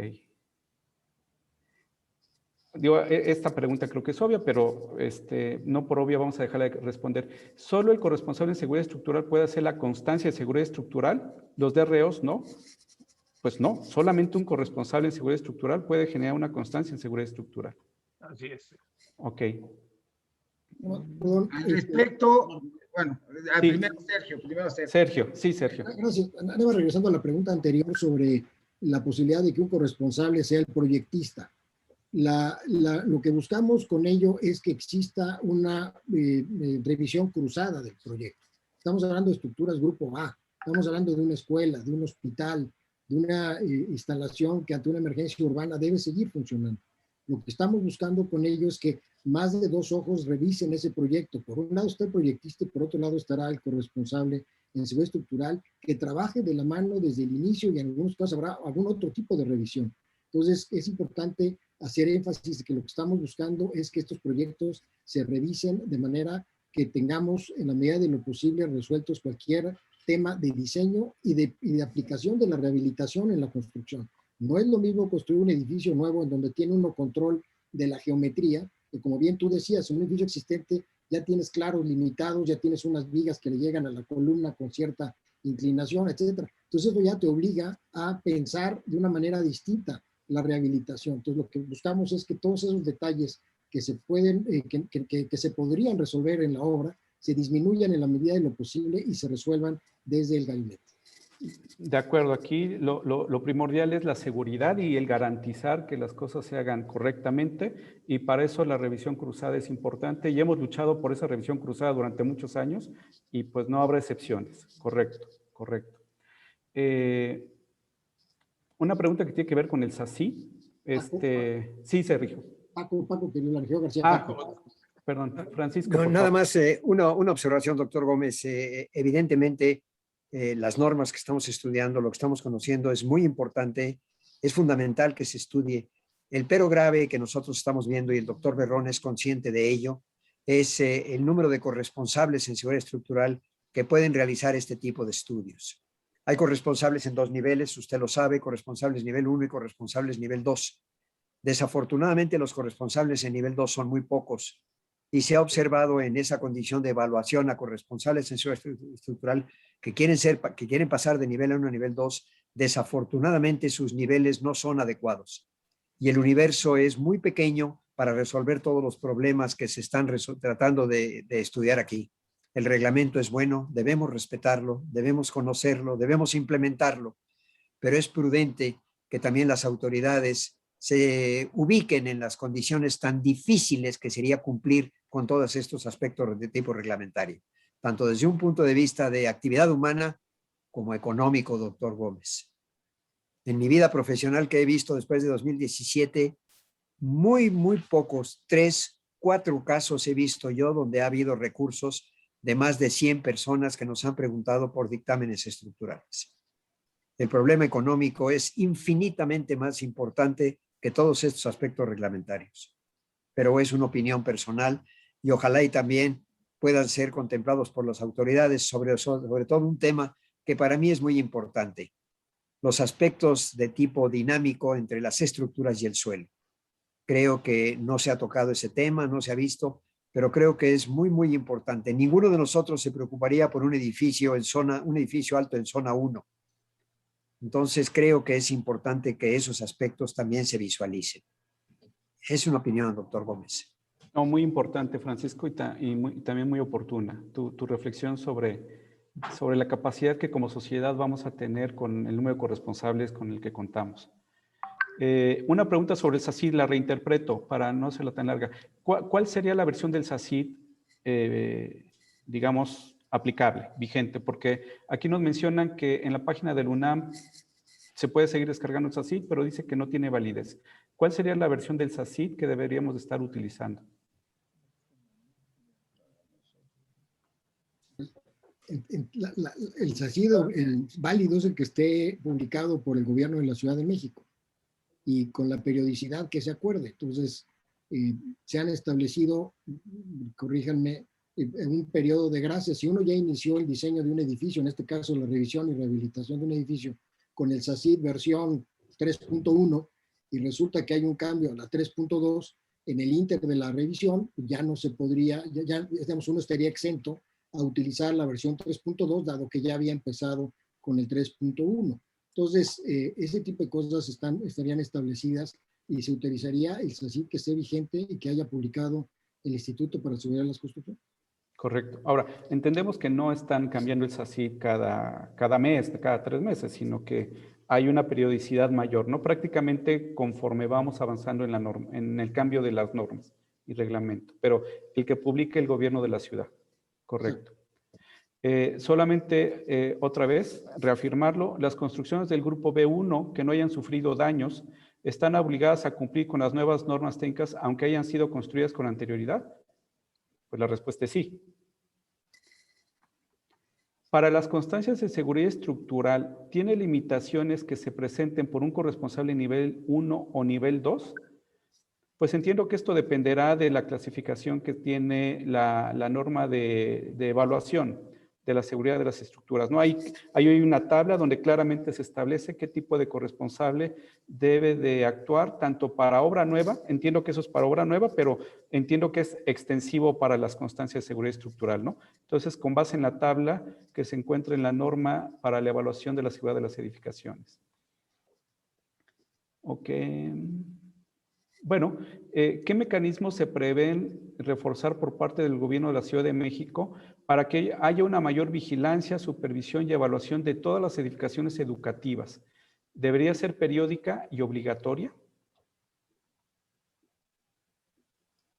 [SPEAKER 4] Digo, esta pregunta creo que es obvia, pero no por obvia vamos a dejarla de responder. ¿Solo el corresponsable en seguridad estructural puede hacer la constancia de seguridad estructural? ¿Los DREOs no? Pues no, solamente un corresponsable en seguridad estructural puede generar una constancia en seguridad estructural.
[SPEAKER 3] Así es.
[SPEAKER 4] Ok.
[SPEAKER 6] Perdón,
[SPEAKER 2] Al respecto, bueno,
[SPEAKER 4] Sí.
[SPEAKER 2] primero Sergio.
[SPEAKER 4] Sergio, sí, Sergio.
[SPEAKER 6] Gracias. Andaba regresando a la pregunta anterior sobre la posibilidad de que un corresponsable sea el proyectista. Lo que buscamos con ello es que exista una revisión cruzada del proyecto. Estamos hablando de estructuras grupo A, estamos hablando de una escuela, de un hospital, de una instalación que ante una emergencia urbana debe seguir funcionando. Lo que estamos buscando con ello es que más de 2 ojos revisen ese proyecto. Por un lado está el proyectista y por otro lado estará el corresponsable en seguridad estructural que trabaje de la mano desde el inicio y en algunos casos habrá algún otro tipo de revisión. Entonces es importante hacer énfasis de que lo que estamos buscando es que estos proyectos se revisen de manera que tengamos en la medida de lo posible resueltos cualquier tema de diseño y de aplicación de la rehabilitación en la construcción. No es lo mismo construir un edificio nuevo en donde tiene uno control de la geometría, que como bien tú decías, en un edificio existente ya tienes claros limitados, ya tienes unas vigas que le llegan a la columna con cierta inclinación, etcétera. Entonces eso ya te obliga a pensar de una manera distinta la rehabilitación. Entonces lo que buscamos es que todos esos detalles que se pueden, que se podrían resolver en la obra, se disminuyan en la medida de lo posible y se resuelvan desde el gabinete.
[SPEAKER 4] De acuerdo, aquí lo primordial es la seguridad y el garantizar que las cosas se hagan correctamente, y para eso la revisión cruzada es importante y hemos luchado por esa revisión cruzada durante muchos años y pues no habrá excepciones. Correcto. Una pregunta que tiene que ver con el SACI. Sí, Sergio.
[SPEAKER 6] Paco, que la región García.
[SPEAKER 4] Perdón, Francisco.
[SPEAKER 5] No, nada más una observación, doctor Gómez. Evidentemente, las normas que estamos estudiando, lo que estamos conociendo es muy importante, es fundamental que se estudie. El pero grave que nosotros estamos viendo, y el doctor Berrón es consciente de ello, es el número de corresponsables en seguridad estructural que pueden realizar este tipo de estudios. Hay corresponsables en 2 niveles, usted lo sabe, corresponsables nivel 1 y corresponsables nivel 2. Desafortunadamente, los corresponsables en nivel 2 son muy pocos, y se ha observado en esa condición de evaluación a corresponsables en seguridad estructural que quieren pasar de nivel 1 a nivel 2, desafortunadamente sus niveles no son adecuados y el universo es muy pequeño para resolver todos los problemas que se están tratando de estudiar aquí. El reglamento es bueno, debemos respetarlo, debemos conocerlo, debemos implementarlo, pero es prudente que también las autoridades se ubiquen en las condiciones tan difíciles que sería cumplir con todos estos aspectos de tipo reglamentario, tanto desde un punto de vista de actividad humana como económico, doctor Gómez. En mi vida profesional que he visto después de 2017, muy pocos, 3, 4 casos he visto yo donde ha habido recursos de más de 100 personas que nos han preguntado por dictámenes estructurales. El problema económico es infinitamente más importante que todos estos aspectos reglamentarios, pero es una opinión personal y ojalá y también puedan ser contemplados por las autoridades sobre todo un tema que para mí es muy importante, los aspectos de tipo dinámico entre las estructuras y el suelo. Creo que no se ha tocado ese tema, no se ha visto, pero creo que es muy importante. Ninguno de nosotros se preocuparía por un edificio alto en zona 1. Entonces creo que es importante que esos aspectos también se visualicen. Es una opinión, doctor Gómez.
[SPEAKER 4] No, muy importante, Francisco, y también muy oportuna tu reflexión sobre sobre la capacidad que como sociedad vamos a tener con el número de corresponsables con el que contamos. Una pregunta sobre el SACID, la reinterpreto para no hacerla tan larga. ¿Cuál sería la versión del SACID, digamos, aplicable, vigente? Porque aquí nos mencionan que en la página del UNAM se puede seguir descargando el SACID, pero dice que no tiene validez. ¿Cuál sería la versión del SACID que deberíamos estar utilizando?
[SPEAKER 6] El SACID, el válido, es el que esté publicado por el gobierno de la Ciudad de México y con la periodicidad que se acuerde. Entonces, se han establecido, corríjanme, en un periodo de gracia. Si uno ya inició el diseño de un edificio, en este caso la revisión y rehabilitación de un edificio, con el SACID versión 3.1, y resulta que hay un cambio a la 3.2, en el ínter de la revisión, ya no se podría, ya digamos, uno estaría exento a utilizar la versión 3.2, dado que ya había empezado con el 3.1. Entonces, ese tipo de cosas estarían establecidas y se utilizaría el SACID que esté vigente y que haya publicado el Instituto para la Seguridad de las Construcciones.
[SPEAKER 4] Correcto. Ahora, entendemos que no están cambiando el SACID cada mes, cada 3 meses, sino que hay una periodicidad mayor, ¿no? Prácticamente conforme vamos avanzando en el cambio de las normas y reglamento, pero el que publique el gobierno de la ciudad. Correcto. Solamente, otra vez, reafirmarlo, las construcciones del grupo B1 que no hayan sufrido daños están obligadas a cumplir con las nuevas normas técnicas aunque hayan sido construidas con anterioridad. Pues la respuesta es sí. Para las constancias de seguridad estructural, ¿tiene limitaciones que se presenten por un corresponsable nivel 1 o nivel 2? Pues entiendo que esto dependerá de la clasificación que tiene la norma de evaluación de la seguridad de las estructuras, ¿no? Hay una tabla donde claramente se establece qué tipo de corresponsable debe de actuar, tanto para obra nueva, entiendo que eso es para obra nueva, pero entiendo que es extensivo para las constancias de seguridad estructural, ¿no? Entonces, con base en la tabla que se encuentra en la norma para la evaluación de la seguridad de las edificaciones. Ok. Bueno, ¿qué mecanismos se prevén reforzar por parte del gobierno de la Ciudad de México para que haya una mayor vigilancia, supervisión y evaluación de todas las edificaciones educativas? ¿Debería ser periódica y obligatoria?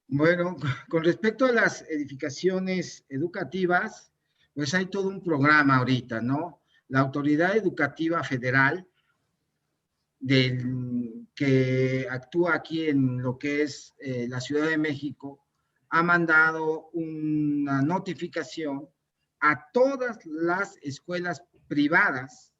[SPEAKER 2] Bueno, con respecto a las edificaciones educativas, pues hay todo un programa ahorita, ¿no? La Autoridad Educativa Federal, que actúa aquí en lo que es la Ciudad de México, ha mandado una notificación a todas las escuelas privadas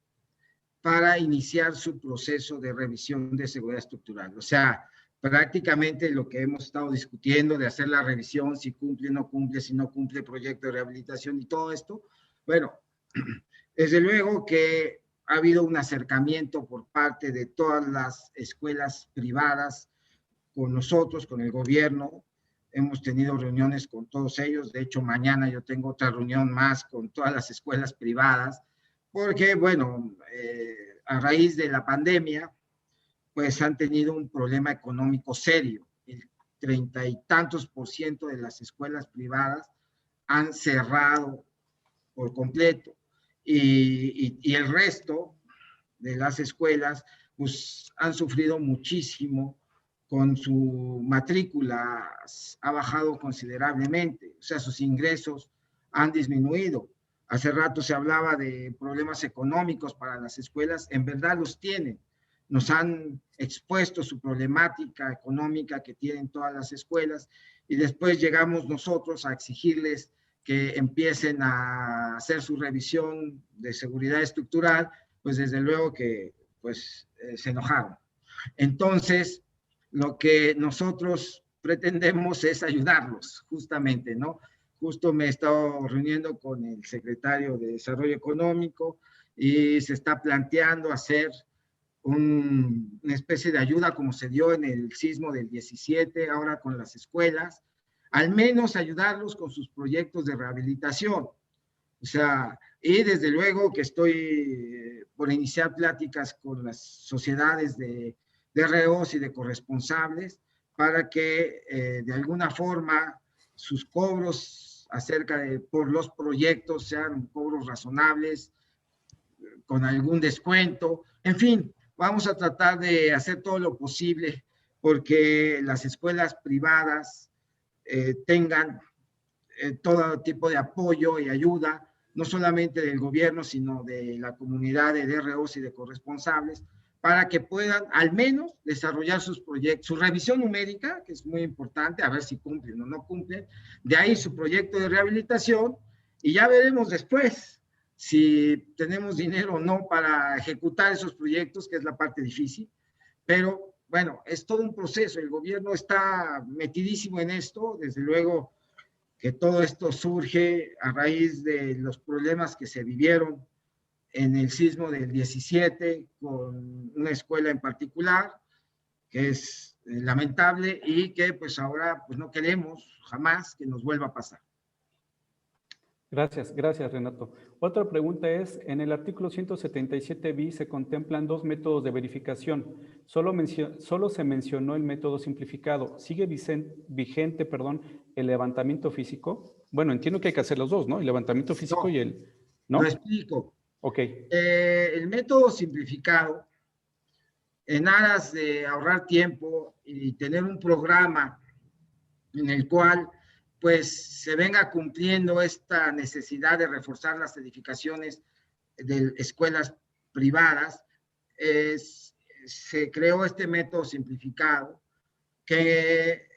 [SPEAKER 2] para iniciar su proceso de revisión de seguridad estructural. O sea, prácticamente lo que hemos estado discutiendo de hacer la revisión, si cumple o no cumple, si no cumple el proyecto de rehabilitación y todo esto, bueno, desde luego que ha habido un acercamiento por parte de todas las escuelas privadas con nosotros, con el gobierno. Hemos tenido reuniones con todos ellos. De hecho, mañana yo tengo otra reunión más con todas las escuelas privadas, porque, bueno, a raíz de la pandemia, pues han tenido un problema económico serio. El 30 y tantos % de las escuelas privadas han cerrado por completo. Y el resto de las escuelas pues han sufrido muchísimo con su matrícula, ha bajado considerablemente, o sea, sus ingresos han disminuido. Hace rato se hablaba de problemas económicos para las escuelas, en verdad los tienen. Nos han expuesto su problemática económica que tienen todas las escuelas y después llegamos nosotros a exigirles que empiecen a hacer su revisión de seguridad estructural, pues desde luego que pues, se enojaron. Entonces, lo que nosotros pretendemos es ayudarlos, justamente, ¿no? Justo me he estado reuniendo con el secretario de Desarrollo Económico y se está planteando hacer una especie de ayuda como se dio en el sismo del 17, ahora con las escuelas, al menos ayudarlos con sus proyectos de rehabilitación. O sea, y desde luego que estoy por iniciar pláticas con las sociedades de reos y de corresponsables para que de alguna forma sus cobros acerca de por los proyectos, sean cobros razonables, con algún descuento, en fin, vamos a tratar de hacer todo lo posible porque las escuelas privadas tengan todo tipo de apoyo y ayuda, no solamente del gobierno, sino de la comunidad de DROs y de corresponsables, para que puedan al menos desarrollar sus proyectos, su revisión numérica, que es muy importante, a ver si cumplen o no cumplen, de ahí su proyecto de rehabilitación, y ya veremos después si tenemos dinero o no para ejecutar esos proyectos, que es la parte difícil, pero bueno, es todo un proceso, el gobierno está metidísimo en esto, desde luego que todo esto surge a raíz de los problemas que se vivieron en el sismo del 17 con una escuela en particular, que es lamentable y que pues ahora pues no queremos jamás que nos vuelva a pasar.
[SPEAKER 4] Gracias, gracias Renato. Otra pregunta es, en el artículo 177 bis se contemplan 2 métodos de verificación. Solo se mencionó el método simplificado. ¿Sigue vigente, el levantamiento físico? Bueno, entiendo que hay que hacer los dos, ¿no? El levantamiento físico
[SPEAKER 2] No,
[SPEAKER 4] y el... ¿no?
[SPEAKER 2] Lo explico.
[SPEAKER 4] Ok.
[SPEAKER 2] El método simplificado, en aras de ahorrar tiempo y tener un programa en el cual pues se venga cumpliendo esta necesidad de reforzar las edificaciones de escuelas privadas, se creó este método simplificado que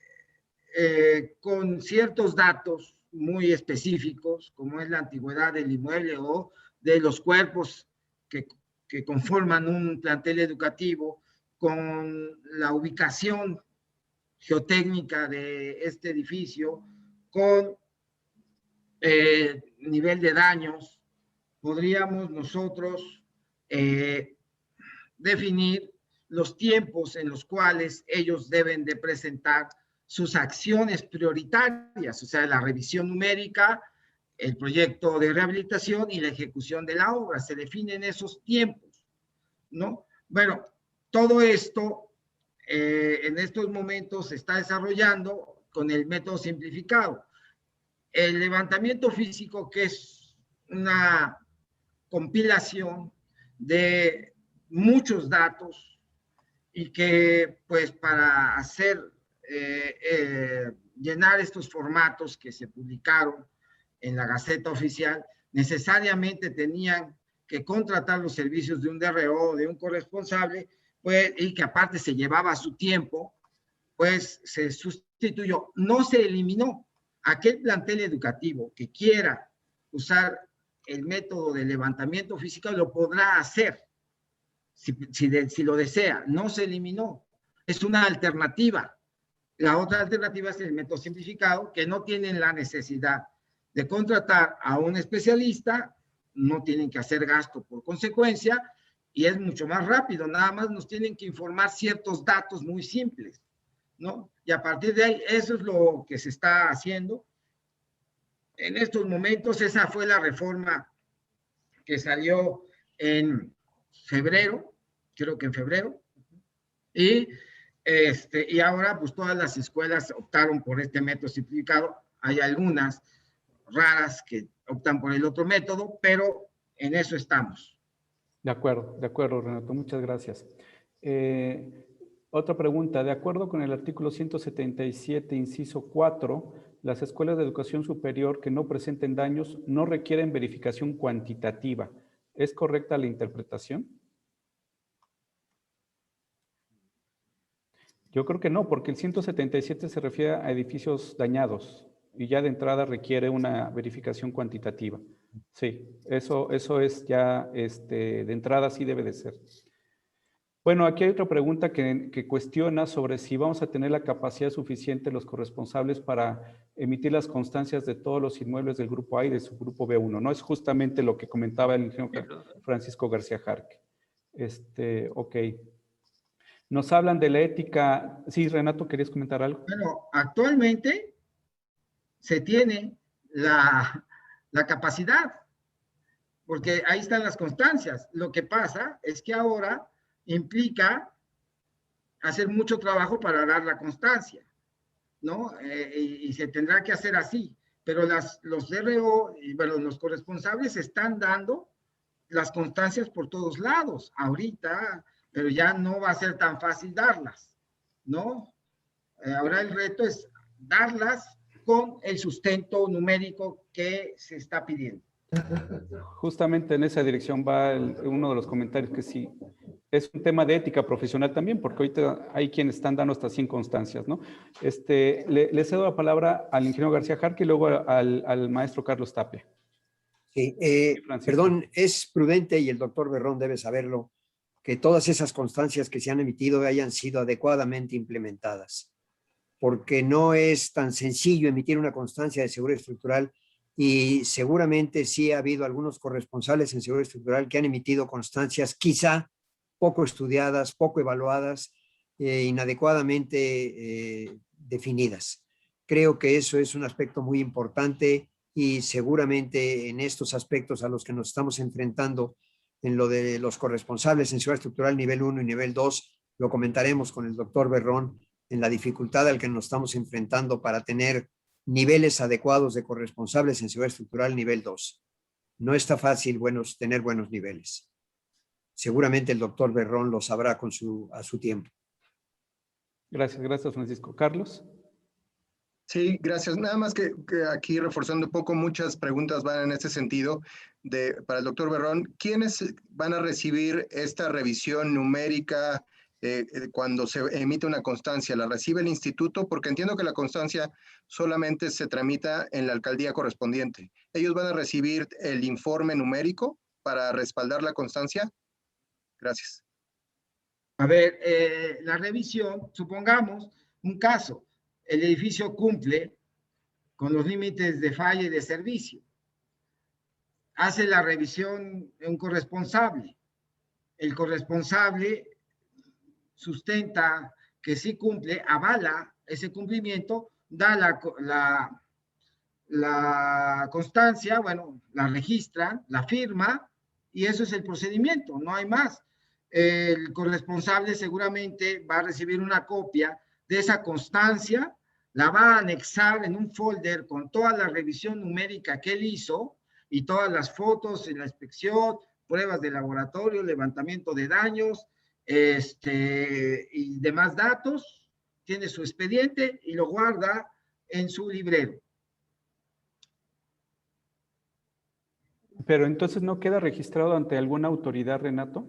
[SPEAKER 2] con ciertos datos muy específicos, como es la antigüedad del inmueble o de los cuerpos que conforman un plantel educativo, con la ubicación geotécnica de este edificio, con nivel de daños, podríamos nosotros definir los tiempos en los cuales ellos deben de presentar sus acciones prioritarias, o sea, la revisión numérica, el proyecto de rehabilitación y la ejecución de la obra. Se definen esos tiempos, ¿no? Bueno, todo esto en estos momentos se está desarrollando con el método simplificado. El levantamiento físico, que es una compilación de muchos datos y que pues para hacer llenar estos formatos que se publicaron en la Gaceta Oficial, necesariamente tenían que contratar los servicios de un DRO, de un corresponsable, pues, y que aparte se llevaba su tiempo, pues se sustituyó. No se eliminó. Aquel plantel educativo que quiera usar el método de levantamiento físico lo podrá hacer, si lo desea. No se eliminó. Es una alternativa. La otra alternativa es el método simplificado, que no tienen la necesidad de contratar a un especialista, no tienen que hacer gasto por consecuencia, y es mucho más rápido, nada más nos tienen que informar ciertos datos muy simples, ¿no? Y a partir de ahí, eso es lo que se está haciendo. En estos momentos, esa fue la reforma que salió en febrero, creo que en febrero, y ahora pues todas las escuelas optaron por este método simplificado. Hay algunas raras que optan por el otro método, pero en eso estamos.
[SPEAKER 4] De acuerdo, Renato, muchas gracias. Otra pregunta, de acuerdo con el artículo 177, inciso 4, las escuelas de educación superior que no presenten daños no requieren verificación cuantitativa. ¿Es correcta la interpretación? Yo creo que no, porque el 177 se refiere a edificios dañados y ya de entrada requiere una verificación cuantitativa. Sí, eso es ya, de entrada sí debe de ser. Bueno, aquí hay otra pregunta que cuestiona sobre si vamos a tener la capacidad suficiente los corresponsables para emitir las constancias de todos los inmuebles del grupo A y de su grupo B1, ¿no? Es justamente lo que comentaba el ingeniero Francisco García Jarque. Ok. Nos hablan de la ética. Sí, Renato, ¿querías comentar algo?
[SPEAKER 2] Bueno, actualmente se tiene la capacidad, porque ahí están las constancias. Lo que pasa es que ahora implica hacer mucho trabajo para dar la constancia, ¿no? Y se tendrá que hacer así. pero los DRO y bueno, los corresponsables están dando las constancias por todos lados ahorita, pero ya no va a ser tan fácil darlas, ¿no? Ahora el reto es darlas con el sustento numérico que se está pidiendo.
[SPEAKER 4] Justamente en esa dirección va uno de los comentarios, que sí, es un tema de ética profesional también, porque ahorita hay quienes están dando hasta 100 constancias, ¿no? Le cedo la palabra al ingeniero García Jarque y luego al maestro Carlos Tapia.
[SPEAKER 5] Sí,
[SPEAKER 4] Francisco.
[SPEAKER 5] perdón, es prudente, y el doctor Berrón debe saberlo, que todas esas constancias que se han emitido hayan sido adecuadamente implementadas, porque no es tan sencillo emitir una constancia de seguridad estructural, y seguramente sí ha habido algunos corresponsales en seguridad estructural que han emitido constancias quizá poco estudiadas, poco evaluadas, inadecuadamente definidas. Creo que eso es un aspecto muy importante, y seguramente en estos aspectos a los que nos estamos enfrentando, en lo de los corresponsables en seguridad estructural nivel 1 y nivel 2, lo comentaremos con el doctor Berrón, en la dificultad al que nos estamos enfrentando para tener niveles adecuados de corresponsables en seguridad estructural nivel 2. No está fácil tener buenos niveles. Seguramente el doctor Berrón lo sabrá a su tiempo.
[SPEAKER 4] Gracias, Francisco. Carlos.
[SPEAKER 1] Sí, gracias. Nada más que aquí reforzando un poco, muchas preguntas van en este sentido para el doctor Berrón. ¿Quiénes van a recibir esta revisión numérica cuando se emite una constancia? ¿La recibe el instituto? Porque entiendo que la constancia solamente se tramita en la alcaldía correspondiente. ¿Ellos van a recibir el informe numérico para respaldar la constancia? Gracias.
[SPEAKER 2] A ver, la revisión, supongamos un caso, el edificio cumple con los límites de falla y de servicio. Hace la revisión un corresponsable. El corresponsable sustenta que sí cumple, avala ese cumplimiento, da la constancia, bueno, la registra, la firma, y eso es el procedimiento, no hay más. El corresponsable seguramente va a recibir una copia de esa constancia, la va a anexar en un folder con toda la revisión numérica que él hizo y todas las fotos en la inspección, pruebas de laboratorio, levantamiento de daños, y demás datos. Tiene su expediente y lo guarda en su librero.
[SPEAKER 4] Pero entonces no queda registrado ante alguna autoridad, Renato.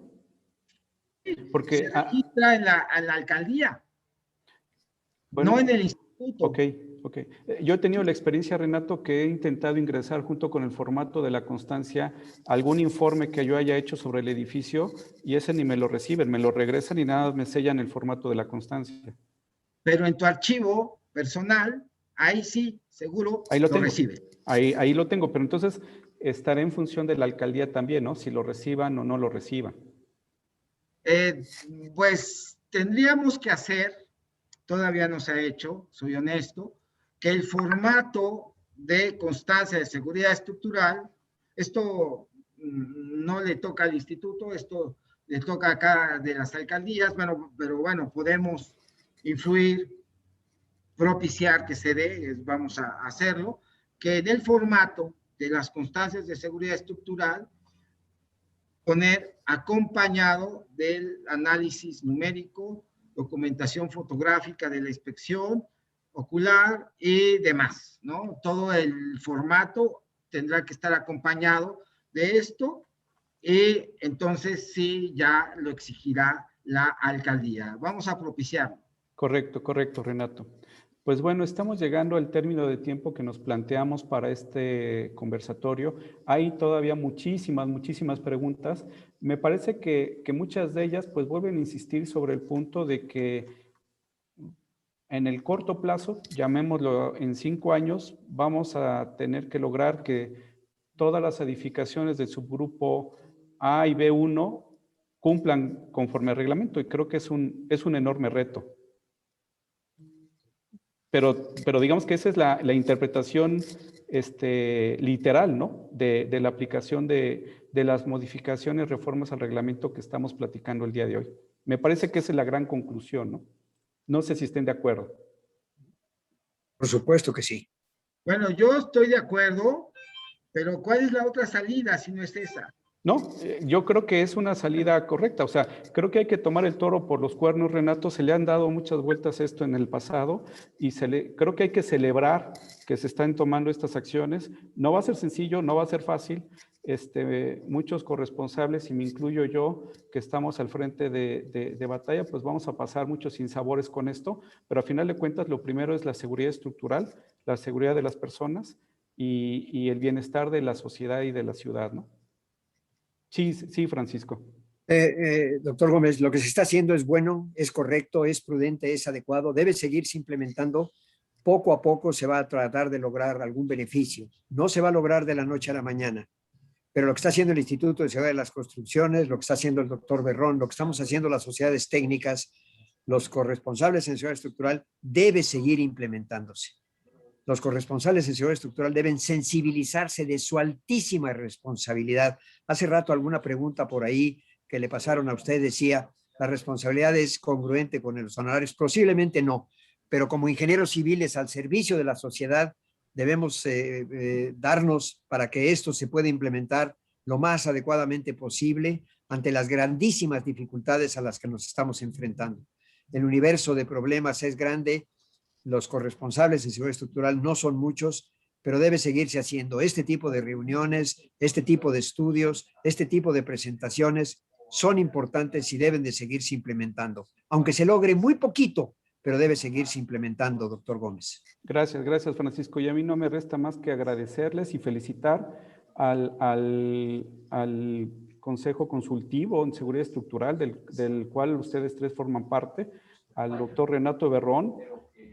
[SPEAKER 4] Porque
[SPEAKER 2] se registra en la alcaldía, bueno, no en el instituto.
[SPEAKER 4] Ok. Yo he tenido la experiencia, Renato, que he intentado ingresar junto con el formato de la constancia algún informe que yo haya hecho sobre el edificio, y ese ni me lo reciben, me lo regresan y nada me sellan el formato de la constancia.
[SPEAKER 2] Pero en tu archivo personal, ahí sí, seguro
[SPEAKER 4] ahí lo tengo.
[SPEAKER 2] Recibe.
[SPEAKER 4] Ahí lo tengo, pero entonces estaré en función de la alcaldía también, ¿no? Si lo reciban o no lo reciban.
[SPEAKER 2] Pues tendríamos que hacer, todavía no se ha hecho, soy honesto, que el formato de constancia de seguridad estructural, esto no le toca al instituto, esto le toca acá de las alcaldías, bueno, pero bueno, podemos influir, propiciar que se dé, vamos a hacerlo, que en el formato de las constancias de seguridad estructural poner acompañado del análisis numérico, documentación fotográfica de la inspección ocular y demás, ¿no? Todo el formato tendrá que estar acompañado de esto, y entonces sí ya lo exigirá la alcaldía. Vamos a propiciarlo.
[SPEAKER 4] Correcto, Renato. Pues bueno, estamos llegando al término de tiempo que nos planteamos para este conversatorio. Hay todavía muchísimas preguntas. Me parece que muchas de ellas pues vuelven a insistir sobre el punto de que en el corto plazo, llamémoslo en 5 años, vamos a tener que lograr que todas las edificaciones del subgrupo A y B1 cumplan conforme al reglamento, y creo que es un enorme reto. Pero digamos que esa es la interpretación literal, ¿no? De la aplicación de las modificaciones, reformas al reglamento que estamos platicando el día de hoy. Me parece que esa es la gran conclusión, ¿no? No sé si estén de acuerdo.
[SPEAKER 5] Por supuesto que sí.
[SPEAKER 2] Bueno, yo estoy de acuerdo, pero ¿cuál es la otra salida si no es esa?
[SPEAKER 4] No, yo creo que es una salida correcta. O sea, creo que hay que tomar el toro por los cuernos, Renato. Se le han dado muchas vueltas a esto en el pasado y creo que hay que celebrar que se están tomando estas acciones. No va a ser sencillo, no va a ser fácil. Muchos corresponsables, y me incluyo yo, que estamos al frente de batalla, pues vamos a pasar muchos sinsabores con esto, pero a final de cuentas lo primero es la seguridad estructural, la seguridad de las personas y el bienestar de la sociedad y de la ciudad, ¿no? Sí, sí, Francisco.
[SPEAKER 5] Doctor Gómez, lo que se está haciendo es bueno, es correcto, es prudente, es adecuado, debe seguirse implementando. Poco a poco se va a tratar de lograr algún beneficio. No se va a lograr de la noche a la mañana, pero lo que está haciendo el Instituto de Seguridad de las Construcciones, lo que está haciendo el doctor Berrón, lo que estamos haciendo las sociedades técnicas, los corresponsables en seguridad estructural, debe seguir implementándose. Los corresponsables en seguridad estructural deben sensibilizarse de su altísima responsabilidad. Hace rato alguna pregunta por ahí que le pasaron a usted decía, ¿la responsabilidad es congruente con los honorarios? Posiblemente no, pero como ingenieros civiles al servicio de la sociedad debemos darnos para que esto se pueda implementar lo más adecuadamente posible ante las grandísimas dificultades a las que nos estamos enfrentando. El universo de problemas es grande. Los corresponsables en seguridad estructural no son muchos, pero debe seguirse haciendo este tipo de reuniones, este tipo de estudios, este tipo de presentaciones son importantes y deben de seguirse implementando, aunque se logre muy poquito, pero debe seguirse implementando, doctor Gómez.
[SPEAKER 4] Gracias, gracias, Francisco. Y a mí no me resta más que agradecerles y felicitar al Consejo Consultivo en Seguridad Estructural, del cual ustedes tres forman parte, al doctor Renato Berrón,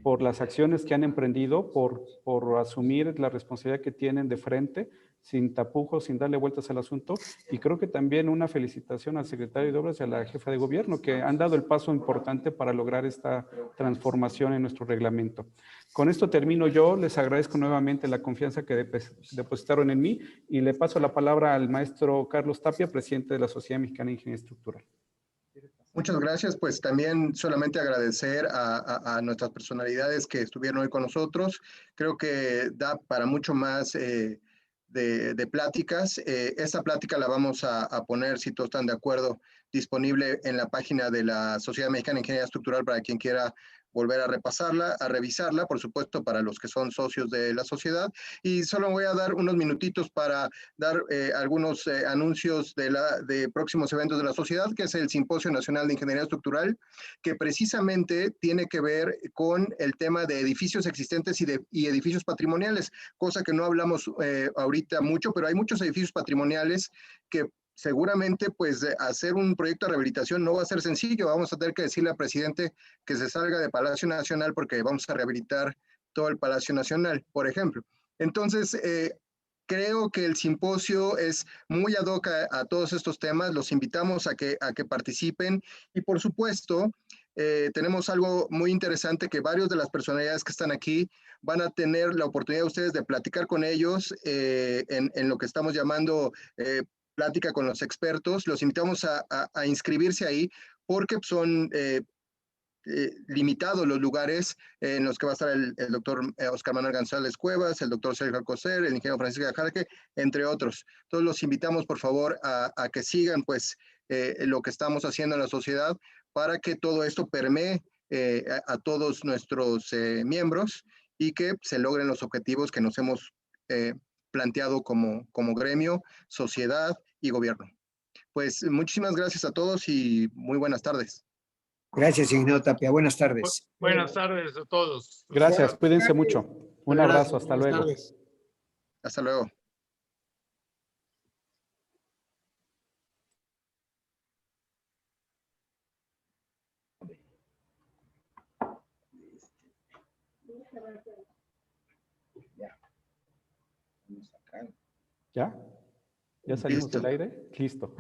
[SPEAKER 4] por las acciones que han emprendido, por asumir la responsabilidad que tienen de frente, sin tapujos, sin darle vueltas al asunto. Y creo que también una felicitación al secretario de Obras y a la jefa de gobierno, que han dado el paso importante para lograr esta transformación en nuestro reglamento. Con esto termino yo. Les agradezco nuevamente la confianza que depositaron en mí y le paso la palabra al maestro Carlos Tapia, presidente de la Sociedad Mexicana de Ingeniería Estructural.
[SPEAKER 1] Muchas gracias, pues también solamente agradecer a nuestras personalidades que estuvieron hoy con nosotros. Creo que da para mucho más de pláticas. Esta plática la vamos a poner, si todos están de acuerdo, disponible en la página de la Sociedad Mexicana de Ingeniería Estructural para quien quiera volver a repasarla, a revisarla, por supuesto, para los que son socios de la sociedad. Y solo voy a dar unos minutitos para dar algunos anuncios de próximos eventos de la sociedad, que es el Simposio Nacional de Ingeniería Estructural, que precisamente tiene que ver con el tema de edificios existentes y edificios patrimoniales, cosa que no hablamos ahorita mucho, pero hay muchos edificios patrimoniales que seguramente pues hacer un proyecto de rehabilitación no va a ser sencillo. Vamos a tener que decirle al presidente que se salga de Palacio Nacional porque vamos a rehabilitar todo el Palacio Nacional, por ejemplo. Entonces, creo que el simposio es muy ad hoc a todos estos temas. Los invitamos a que participen y por supuesto tenemos algo muy interesante que varios de las personalidades que están aquí van a tener la oportunidad de ustedes de platicar con ellos en lo que estamos llamando plática con los expertos. Los invitamos a inscribirse ahí porque son limitados los lugares en los que va a estar el doctor Oscar Manuel González Cuevas, el doctor Sergio Alcocer, el ingeniero Francisco Ajarque, entre otros. Todos los invitamos, por favor, a que sigan pues lo que estamos haciendo en la sociedad para que todo esto permee a todos nuestros miembros y que se logren los objetivos que nos hemos planteado como gremio, sociedad y gobierno. Pues muchísimas gracias a todos y muy buenas tardes.
[SPEAKER 5] Gracias, ingeniero Tapia. Buenas tardes.
[SPEAKER 3] Buenas tardes a todos.
[SPEAKER 4] Gracias, cuídense mucho. Un abrazo, hasta luego.
[SPEAKER 6] Tardes.
[SPEAKER 1] Hasta luego.
[SPEAKER 4] ¿Ya? ¿Ya salimos del aire? Listo.